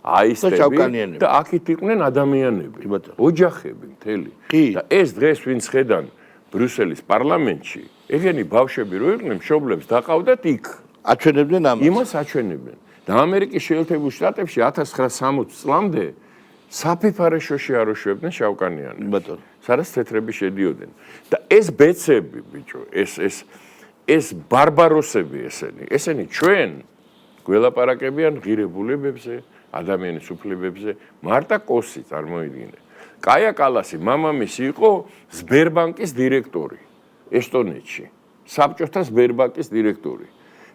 აისტები და აქეთ იყვნენ ადამიანები, ოჯახები მთელი. და ეს დღეს ვინც ხედან ბრიუსელის პარლამენტში, ეგენი ბავშვები რო იყვნენ, მშობლებს დაყავდათ იქ. აჩვენებდნენ ამას. იმას აჩვენებენ. და ამერიკის შეერთებულ შტატებში 1960 წლამდე საფიფარეშოში აროშვებდნენ შავკანიანებს. ბატონო. სადაც თეთრები შედიოდნენ. და ეს ბეცები, ბიჭო, ეს ბარბაროსები ესენი ჩვენ გველაპარაკებიან ღირებულებებზე, ადამიანის უფლებებზე, მარტა კოსი წარმოვიდგინე. კაია კალასი მამამისი იყო სბერბანკის დირექტორი ესტონეთში. საბჭოთა სბერბანკის დირექტორი.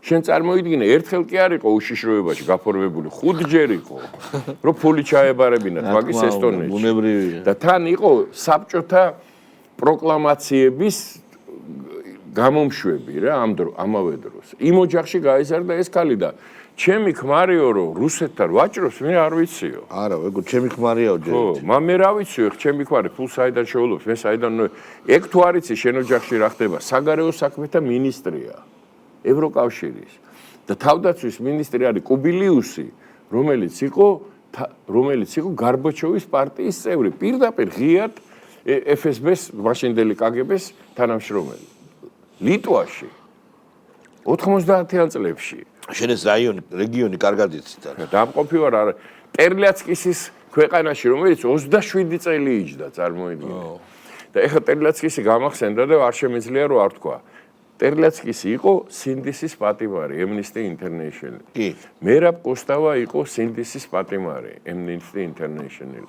შენ წარმოიდგინე, ერთხელ კი არ იყო უშიშროებაში გაფორმებული, 5ჯერ იყო, რომ ფული ჩაებარებინათ მაგის ესტონეთში. ბუნებრივია. და თან იყო საბჭოთა პროკლამაციების გამომშვები რა ამავე დროს. იმ ოჯახში გაიზარდა ეს ქალი და ჩემი ქმარიო რომ რუსეთთან ვაჭრობს მე არ ვიციო. არა, ეგ ჩემი ქმარიაო ჯერ. ხო, მე რა ვიციო, ჩემი ქმარი ფულს საიდან შეულობს, მე საიდან ეგ თუ არ იცი შენ ოჯახში რა ხდება, საგარეო საქმეთა მინისტრია ევროკავშირის და თავდაცვის მინისტრი არის კუბილიუსი, რომელიც იყო გარბაჩოვის პარტიის წევრი, პირდაპირ ღიად FSB-ს, მაშინდელი KGB-ს თანამშრომელი. ლიტვაში 90-იან წლებში შენ ეს რეგიონი კარგად იცით არა? დამყოფი ვარ არა ტერლიაცკისის ქვეყანაში რომელიც 27 წელი იჯდა წარმოიდგინე. და ეხლა ტერლიაცკისი გამახსენდა და არ შემიძლია რომ არ თქვა. ტერლიაცკისი იყო სინდისის პატიმარი Amnesty International. კი. მერაბ კოსტავა იყო სინდისის პატიმარი Amnesty International.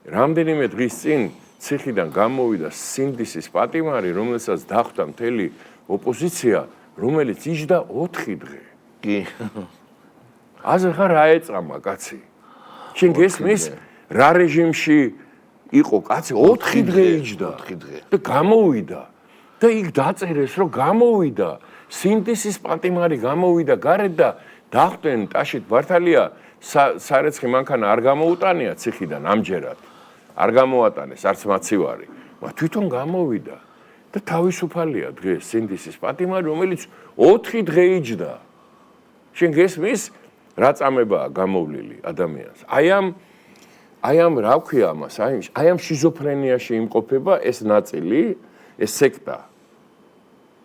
რამდენიმე დღის წინ ციხიდან გამოვიდა სინდისის პატიმარი, რომელსაც დახვდა მთელი ოპოზიცია, რომელიც იჯდა 4 დღე. კი. აზრ ხარ რა ეწამა კაცი? შენ გესმის რა რეჟიმში იყო კაცი 4 დღე იჯდა. 4 დღე. და გამოვიდა. და იქ დაწერეს რომ გამოვიდა. სინდისის პატიმარი გამოვიდა გარეთ და დახვდნენ ტაშით ბართალია სარეცხი მანქანა არ გამოუტანია ციხიდან ამჯერად. არ გამოატანეს არც მაცივარი, მაგრამ თვითონ გამოვიდა და თავისუფალია დღეს სინდისის პატიმარი, რომელიც 4 დღე იჯდა. შენ გესმის რა წამებაა გამოვლილი ადამიანს. აი ამ რა ქვია ამას, აი ამ შიზოფრენიაში იმყოფება ეს ნაწილი, ეს სექტა,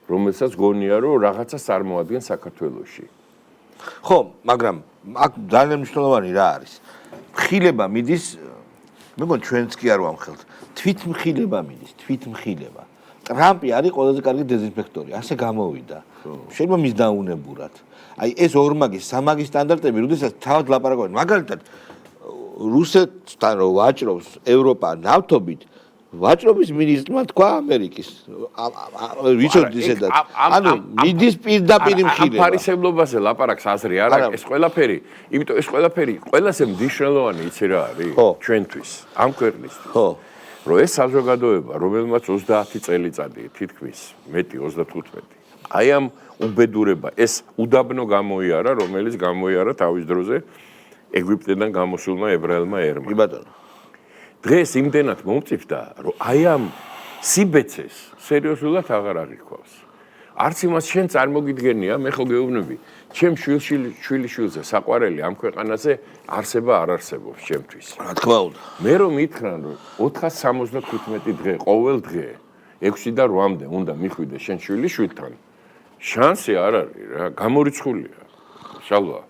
რომელსაც გონია რომ რაღაცას წარმოადგენს საქართველოში. ხო, მაგრამ აქ ძალიან მნიშვნელოვანი რა არის? ხილება მიდის მე მგონი ჩვენც კი არ ვამხელთ. თვითმხილება მიდის, თვითმხილება. ტრამპი არის ყველაზე კარგი დეზინფექტორი, ასე გამოვიდა. შეიძლება მის დაუნებურად. აი ეს ორმაგი, სამაგი სტანდარტები, როდესაც თავად ლაპარაკობენ, მაგალითად რუსეთთან რო ვაჭრობს ევროპა ნავთობით, ვაჭრობის მინისტრმა თქვა ამერიკის რიჩარდ ისედაც. ანუ მიდის პირდაპირ მხილება. ამ ფარისებლობაზე ლაპარაკს აზრი არა, ეს ყველაფერი, იმიტომ ეს ყველაფერი ყველაზე მნიშვნელოვანი იცი რა არის ჩვენთვის, ამ ქვეყნისთვის. ხო. რომ ეს საზოგადოება, რომელმაც 30 წელიწადი თითქმის მეტი 35. აი ამ უბედურება, ეს უდაბნო გამოიარა, რომელიც გამოიარა თავის დროზე ეგვიპტედან გამოსულმა ებრაელმა ერმა. კი ბატონო. დღეს იმდენად მომწიფდა, რომ აი ამ სიბეცეს სერიოზულად აღარ აღიქვავს. არც იმას შენ წარმოგიდგენია, მე ხო გეუბნები, ჩემ შვილიშვილზე საყვარელი ამ ქვეყანაზე არსება არ არსებობს ჩემთვის. რა თქმა უნდა. მე რომ მითხრან რომ 475 დღე ყოველ დღე 6 და 8-მდე უნდა მიხვიდე შენ შვილიშვილთან, შანსი არ არის რა, გამორიცხულია. შალვა.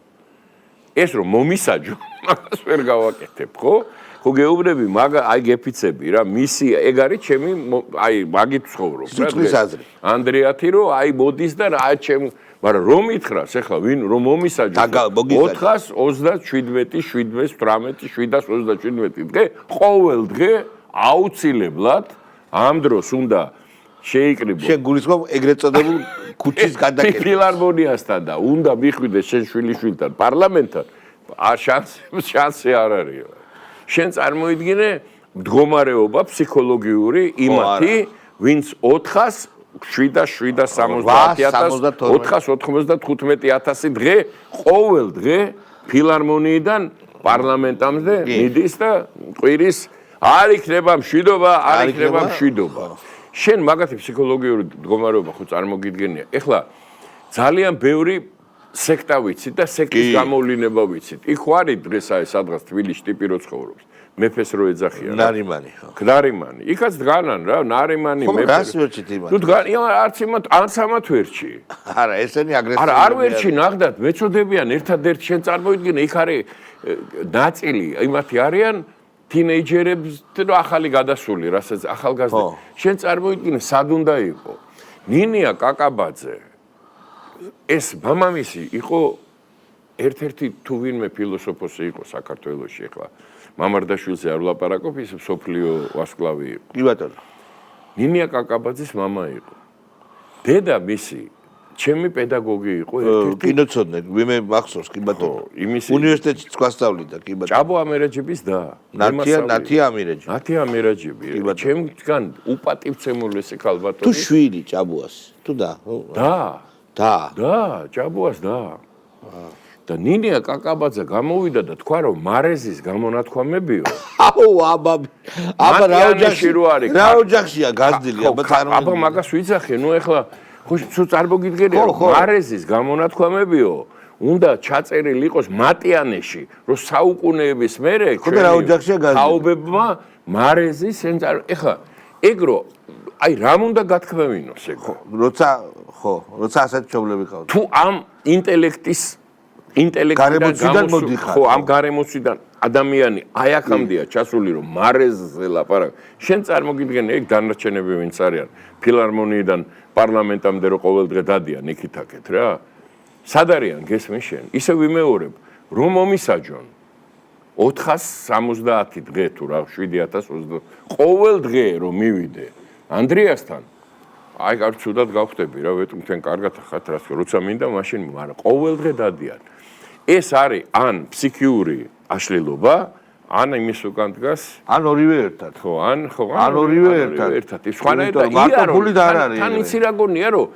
ეს რომ მომისაჯო, მაგას ვერ გავაკეთებ, ხო? ხო გეუბნები, აი გეფიცები რა, მისი ეგ არის ჩემი აი მაგით ცხოვრობ რა. სიტყვის აზრი. ანდრეათი რომ აი მოდის და რა ჩემ მაგრამ რომ ითხრას ახლა ვინ რომ მომისაჯო 427 727 დღე ყოველ დღე აუცილებლად ამ დროს უნდა შეიკრიბო შენ გულისხმობ ეგრეთ წოდებულ ქუჩის გადაკეთებას ფილარმონიასთან და უნდა მიხვიდე შენ შვილიშვილთან პარლამენტთან შანსი არ არის შენ წარმოიდგინე მდგომარეობა ფსიქოლოგიური იმათი ვინც 495,000 დღე ყოველ დღე ფილარმონიიდან პარლამენტამდე მიდის და ყვირის არ იქნება მშვიდობა, არ იქნება მშვიდობა. შენ მაგათი ფსიქოლოგიური მდგომარეობა ხო წარმოგიდგენია. ეხლა ძალიან ბევრი სექტა ვიცით და სექტის გამოვლინება ვიცით. იქ არის დღეს აი სადღაც თბილისში ტიპი რო ცხოვრობს. მეფეს რო ეძახიან. ნარიმანი. ნარიმანი. იქაც დგანან რა, ნარიმანი მეფე. ხო, რას ვერჩით იმათ? თუ დგან, არც ამათ ვერჩი. არა, ესენი აგრესიული. არა, არ ვერჩი ნახდათ, მეწოდებიან ერთადერთ შენ წარმოიდგინე, იქ არის ნაწილი, იმათი არიან თინეიჯერებს და ახალი გადასული, რასაც ახალგაზრდა. შენ წარმოიდგინე, სად უნდა იყო? ნინია კაკაბაძე ეს მამამისი იყო ერთ-ერთი თუ ვინმე ფილოსოფოსი იყო საქართველოში ახლა. მამარდაშვილზე არ ვლაპარაკობ, ის სოფლიო ვარსკვლავი იყო. კი ბატონო. ნინია კაკაბაძის მამა იყო. დედა მისი ჩემი პედაგოგი იყო ერთ-ერთი კინოცოდნე, ვიმე მახსოვს კი ბატონო. უნივერსიტეტში გვასწავლიდა კი ბატონო. ჭაბო ამირაჯიბის და ნათია ამირაჯი. ნათია ამირაჯიბი. ჩემგან უპატივცემულესი ქალბატონი. თუ შვილი ჭაბოას, თუ და? და, ჭაბოას და. და ნინია კაკაბაძე გამოვიდა და თქვა რომ მარეზის გამონათქვამებიო. აუ აბა რა ოჯახშია გაზდილი აბა წარმოიდგინე. აბა მაგას ვიძახე, ნუ ეხლა ხო წარმოგიდგენია მარეზის გამონათქვამებიო. უნდა ჩაწერილი იყოს მატიანეში, რომ საუკუნეების მერე თაობებმა მარეზის ეხლა ეგრო აი რამ უნდა გათქმევინოს ეგ როცა ასეთ მშობლები ყავთ. თუ ამ ინტელექტიდან მოდიხარ. ხო, ამ გარემოსიდან ადამიანი აი აქამდეა ჩასული რომ მარეზზე ლაპარაკ. შენ წარმოგიდგენე ეგ დანარჩენები ვინც არიან ფილარმონიიდან პარლამენტამდე რო ყოველ დღე დადიან იქით-აქეთ რა. სად არიან გესმის შენ? ისე ვიმეორებ, რომ მომისაჯონ 470 დღე თუ რა 7020 ყოველ დღე რომ მივიდე ანდრიასთან აი გარცუდად გავხდები რა ვეტყვი თქვენ კარგად ახათ რას როცა მინდა მაშინ მაგრამ ყოველ დღე დადიან ეს არის ან ფსიქიური აშლილობა ან იმის უკან დგას ან ორივე ერთად ხო ან ორივე ერთად სხვანაირად მარტო ფული და არ არის თან იცი რა გონია რომ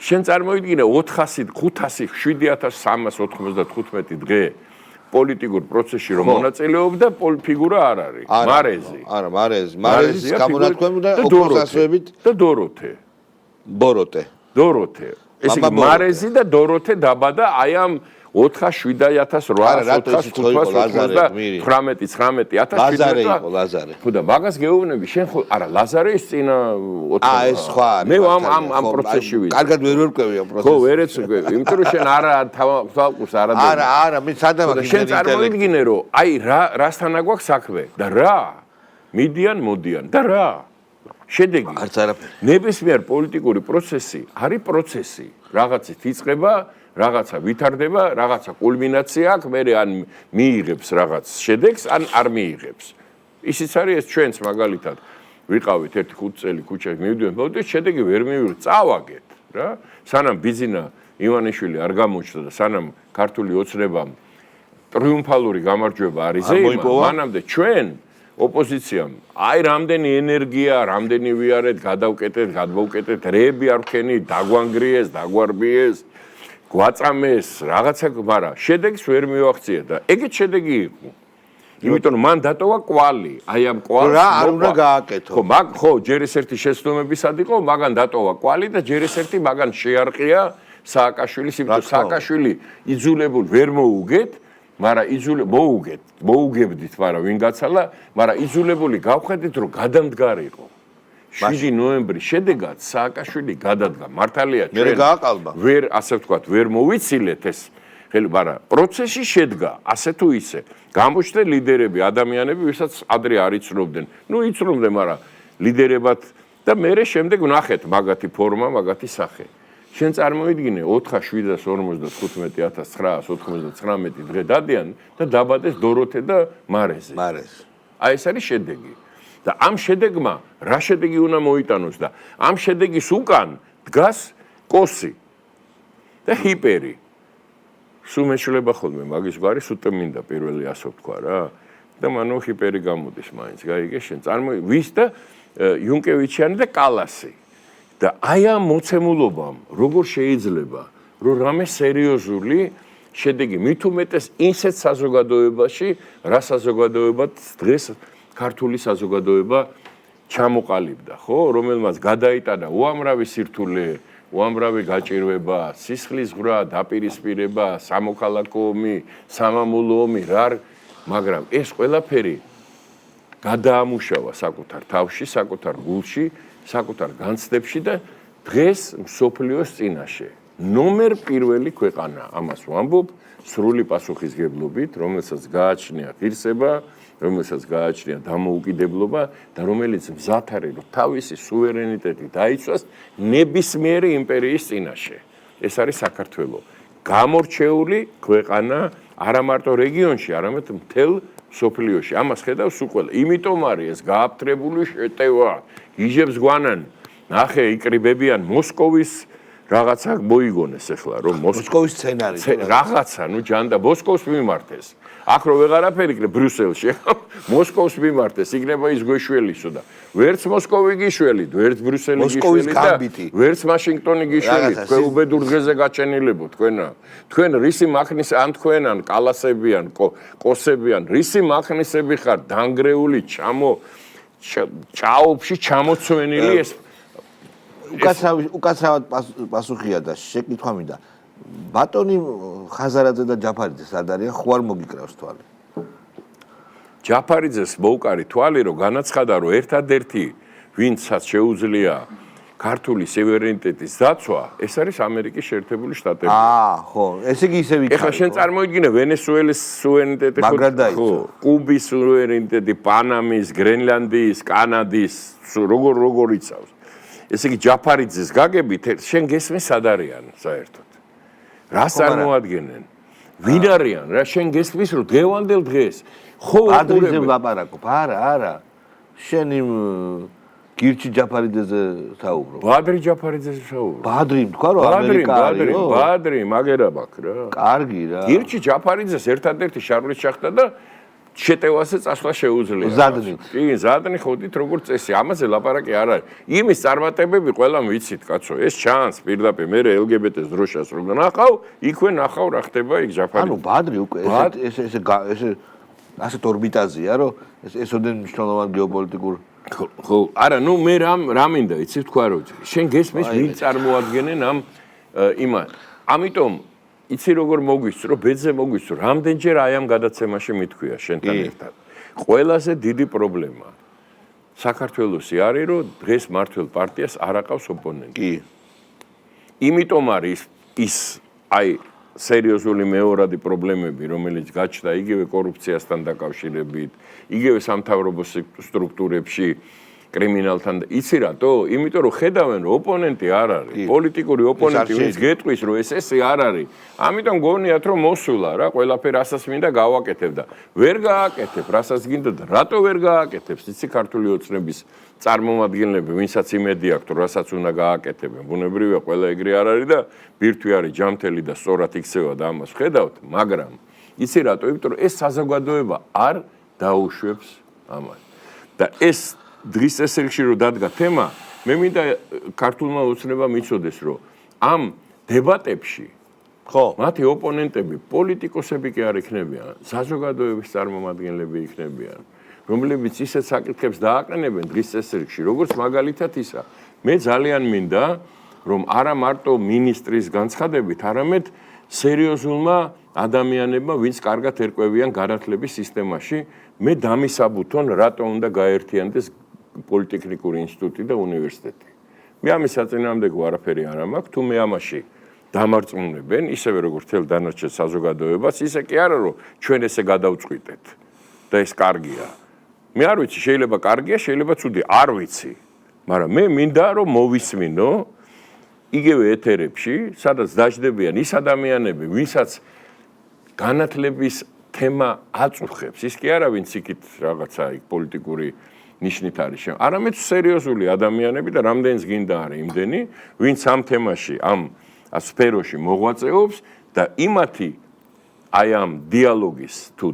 შენ წარმოიდგინე 400 500 7395 დღე პოლიტიკურ პროცესში რომ მონაწილეობდა ფიგურა არ არის მარეზი არა მარეზის გამონათქვამი და ოპოზიციებით და დოროთე ესე იგი მარეზი და დოროთე დაბადა აი ამ 47819 ლაზარე ხო და მაგას გეუბნები შენ ხო არა ლაზარე ის წინა ეს სხვა მე ამ პროცესში ვიდე კარგად ვერ ვერკვევი ამ პროცესში ხო ვერეც ვერკვევი იმიტომ რომ შენ არა თვალყურს არა მე სადამ აქ შენ წარმოიდგინე რომ აი რასთან აგვაქვს საქმე და რა მოდიან და რა შედეგი არც არაფერი ნებისმიერ პოლიტიკური პროცესი არის პროცესი რაღაცით იწყება რაღაცა ვითარდება რაღაცა კულმინაცია აქვს მე ან მიიღებს რაღაც შედეგს ან არ მიიღებს ისიც არის ეს ჩვენც მაგალითად ვიყავით ერთი 5 წელი ქუჩაში მივიდეთ შედეგი ვერ მივიღეთ წავაგეთ რა სანამ ბიზინა ივანიშვილი არ გამოჩნდა და სანამ ქართული ოცნებამ ტრიუმფალური გამარჯვება არ იზეიმა მანამდე ჩვენ ოპოზიციამ აი რამდენი ენერგია, რამდენი ვიარეთ, გადავკეტეთ, გადმოვკეტეთ, რეები არ ვქენი, დაგვანგრიეს, დაგვარბიეს, გვაწამეს, რაღაცა, მაგრამ შედეგს ვერ მივახციეთ და ეგეც შედეგი იყო. იმიტომ რომ მან დატოვა კვალი, აი ამ კვალს რა არ უნდა გააკეთო. ხო, ჯერ ეს ერთი შეცდომებისად იყო, მაგან დატოვა კვალი და ჯერ ეს ერთი მაგან შეარყია სააკაშვილის, იმიტომ სააკაშვილი იძულებულ ვერ მოუგეთ, მაგრამ მოუგებდით, მაგრამ ვინ გაცალა, მაგრამ იძულებული გავხედით, რომ გადამდგარიყო. 7 ნოემბრის შედეგად სააკაშვილი გადადგა. მართალია მე გააყალბა. ვერ ასე ვთქვათ, ვერ მოვიცილეთ ეს ხელი, მაგრამ პროცესი შედგა, ასე თუ ისე. გამოჩნდა ლიდერები, ადამიანები, ვისაც ადრე არ იცნობდნენ. ნუ იცნობდნენ, მაგრამ ლიდერებად და მე შემდეგ ვნახეთ მაგათი ფორმა, მაგათი სახე. შენ წარმოიდგინე 4,759,999 დღე დადიან და დაბადეს დოროთე და მარეზე. აი ეს არის შედეგი. და ამ შედეგმა რა შედეგი უნდა მოიტანოს და ამ შედეგის უკან დგას კოსი და ჰიპერი. სულ მეშლება ხოლმე მაგის გვარი სუტე მინდა პირველი ასე ვთქვა რა და მანო ჰიპერი გამოდის მაინც გაიგე შენ ვის და იუნკევიჩიანი და კალასი და აი ამ მოცემულობამ როგორ შეიძლება რომ რამე სერიოზული შედეგი მით უმეტეს ისეთ საზოგადოებაში რა საზოგადოებად დღეს ქართული საზოგადოება ჩამოყალიბდა ხო რომელმაც გადაიტანა უამრავი სირთულე უამრავი გაჭირვება, სისხლის ღვრა, დაპირისპირება, სამოქალაქო ომი, სამამულო ომი, მაგრამ ეს ყველაფერი გადაამუშავა საკუთარ თავში, საკუთარ გულში, საკუთარ განცდებში და დღეს მსოფლიოს წინაშე. ნომერ პირველი ქვეყანა, ამას ვამბობ, სრული პასუხისგებლობით, რომელსაც გააჩნია ღირსება, რომელსაც გააჩნია დამოუკიდებლობა და რომელიც მზად არის რომ თავისი სუვერენიტეტი დაიცვას ნებისმიერი იმპერიის წინაშე. ეს არის საქართველო. გამორჩეული ქვეყანა არა მარტო რეგიონში, არამედ მთელ მსოფლიოში. ამას ხედავს უყველა. იმიტომ არის ეს გააფთრებული შეტევა. იჟებს გვანან, ნახე, იკრიბებიან მოსკოვის რაღაცა მოიგონეს ახლა რომ მოსკოვის სცენარი რაღაცა, ნუ ჯანდა მოსკოვს მიმართეს. აქ რო ვეღარაფერი იქნება ბრიუსელში, მოსკოვს მიმართეს, იქნება ის გვეშველისო და ვერც მოსკოვი გიშველით, ვერც ბრიუსელი გიშველით და ვერც ვაშინგტონი გიშველით, თქვენ უბედურ დღეზე გაჩენილებო თქვენა. თქვენ რისი მახნის ან თქვენ ან კალასები ან კოსები ან რისი მახნისები ხარ დანგრეული ჭაობში ჩამოცვენილი ეს უკაცრავად პასუხია და შეკითხვა მინდა. ბატონი ხაზარაძე და ჯაფარიძე სად არიან? ხო არ მოგიკრავს თვალი? ჯაფარიძეს მოუკარი თვალი, რომ განაცხადა, რომ ერთადერთი ვინცაც შეუძლია ქართული სუვერენიტეტის დაცვა, ეს არის ამერიკის შეერთებული შტატები. ხო, ესე იგი ისე ვიქარი. ეხლა შენ წარმოიდგინე ვენესუელის სუვერენიტეტი ხო, კუბის სუვერენიტეტი, პანამის, გრენლანდიის, კანადის, როგორ იცავს. ესე იგი ჯაფარიძეს გაგებით შენ გესმის სად არიან საერთოდ? რას წარმოადგენენ? ვინ არიან? რა შენ გესმის რომ დღევანდელ დღეს ხო ადრიზე ვლაპარაკობ? არა. შენ იმ გირჩი ჯაფარიძეზე საუბრობ. ბადრი ჯაფარიძეზე საუბრობ. ბადრი თქვა რომ ამერიკაში ბადრი მაგერა ბაქ რა. კარგი რა. გირჩი ჯაფარიძეს ერთადერთი შარლის ჩახდა და შეტევაზე წასვლა შეუძლია. ზადნით. კი, ზადნი ხოდით როგორც წესი. ამაზე ლაპარაკი არ არის. იმის წარმატებები ყველამ ვიცით, კაცო. ეს ჩანს პირდაპირ მე LGBT-ს დროშას რომ ნახავ, იქვე ნახავ რა ხდება იქ ჯაფარიძე. ანუ ბადრი უკვე ესე ასეთ ორბიტაზეა, რომ ესოდენ მნიშვნელოვან გეოპოლიტიკურ ხო, არა, ნუ მე რა მინდა, იცი თქვა რომ შენ გესმის ვინ წარმოადგენენ ამ იმას. ამიტომ იცი როგორ მოგვისწრო, ბედზე მოგვისწრო, რამდენჯერ აი ამ გადაცემაში მithქვია შენთან ერთად. ყველაზე დიდი პრობლემა საქართველოსი არის, რომ დღეს მართლ პარტიას არ აყავს ოპონენტი. კი. იმიტომ არის ის აი სერიოზული მეორადი პრობლემები, რომელიც გაჩნდა იგივე კორუფციასთან დაკავშირებით, იგივე სამთავრობო სტრუქტურებში კრიმინალთან და იცი რატო? იმიტომ რომ ხედავენ რომ ოპონენტი არ არის, პოლიტიკური ოპონენტი ვინც გეტყვის რომ ეს არ არის. ამიტომ გონიათ რომ მოსულა რა, ყველაფერი რასაც მინდა გავაკეთებ და ვერ გააკეთებ, რასაც გინდა და რატო ვერ გააკეთებს? იცი ქართული ოცნების წარმომადგენლები, ვინცაც იმედი აქვს რომ რასაც უნდა გააკეთებენ. ბუნებრივია ყველა ეგრე არ არის და ბირთვი არის ჯამთელი და სწორად იქცევა და ამას ხედავთ, მაგრამ იცი რატო? იმიტომ რომ ეს საზოგადოება არ დაუშვებს ამას. და ეს დღის წესრიგში რომ დადგა თემა, მე მინდა ქართულმა ოცნებამ იცოდეს, რომ ამ დებატებში ხო. მათი ოპონენტები პოლიტიკოსები კი არ იქნებიან, საზოგადოების წარმომადგენლები იქნებიან, რომლებიც ისეთ საკითხებს დააყენებენ დღის წესრიგში, როგორც მაგალითად ისა. მე ძალიან მინდა, რომ არა მარტო მინისტრის განცხადებით, არამედ სერიოზულმა ადამიანებმა, ვინც კარგად ერკვევიან განათლების სისტემაში, მე დამისაბუთონ, რატო უნდა გაერთიანდეს პოლიტექნიკური ინსტიტუტი და უნივერსიტეტი. მე ამის საწინააღმდეგო არაფერი არ მაქვს, თუ მე ამაში დამარწმუნებენ, ისევე როგორც თელ დანარჩენ საზოგადოებას, ისე კი არა, რომ ჩვენ ესე გადავწყვიტეთ და ეს კარგია. მე არ ვიცი, შეიძლება კარგია, შეიძლება ცუდია, არ ვიცი. მაგრამ მე მინდა, რომ მოვისმინო იგივე ეთერებში, სადაც დაждდებიან ის ადამიანები, ვისაც განათლების თემა აწუხებს, ის კი არა, ვინც იქით რაღაცა პოლიტიკური ნიშნით არის შენ. არამედ სერიოზული ადამიანები და რამდენიც გინდა არის იმდენი, ვინც ამ თემაში, ამ სფეროში მოღვაწეობს და იმათი აი ამ დიალოგის თუ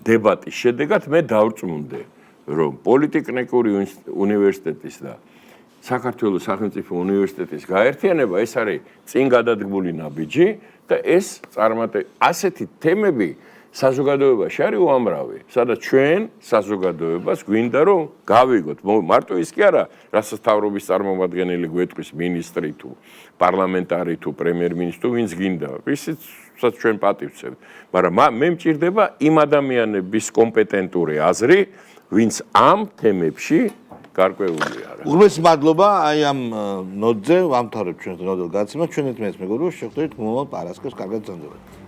დებატის შედეგად მე დავწმუნდე, რომ პოლიტექნიკური უნივერსიტეტის და საქართველოს სახელმწიფო უნივერსიტეტის გაერთიანება ეს არის წინ გადადგმული ნაბიჯი და ეს ასეთი თემები საზოგადოებაში არის უამრავი, სადაც ჩვენ საზოგადოებას გვინდა რომ გავიგოთ, მარტო ის კი არა, რასაც თავრობის წარმომადგენელი გვეტყვის მინისტრი თუ პარლამენტარი თუ პრემიერ-მინისტრი, ვინც გინდა, ვისაც ჩვენ პატივცემთ, მაგრამ მე მჭირდება იმ ადამიანების კომპეტენტური აზრი, ვინც ამ თემებში გარკვეული არა. უღმეს მადლობა, აი ამ ნოტზე ვამთავრებ ჩვენს ნოდელ გაცემას, ჩვენეთ მეც მეგობრებო, შევხვდებით მომავალ პარასკევს, კარგად გრძანდებათ.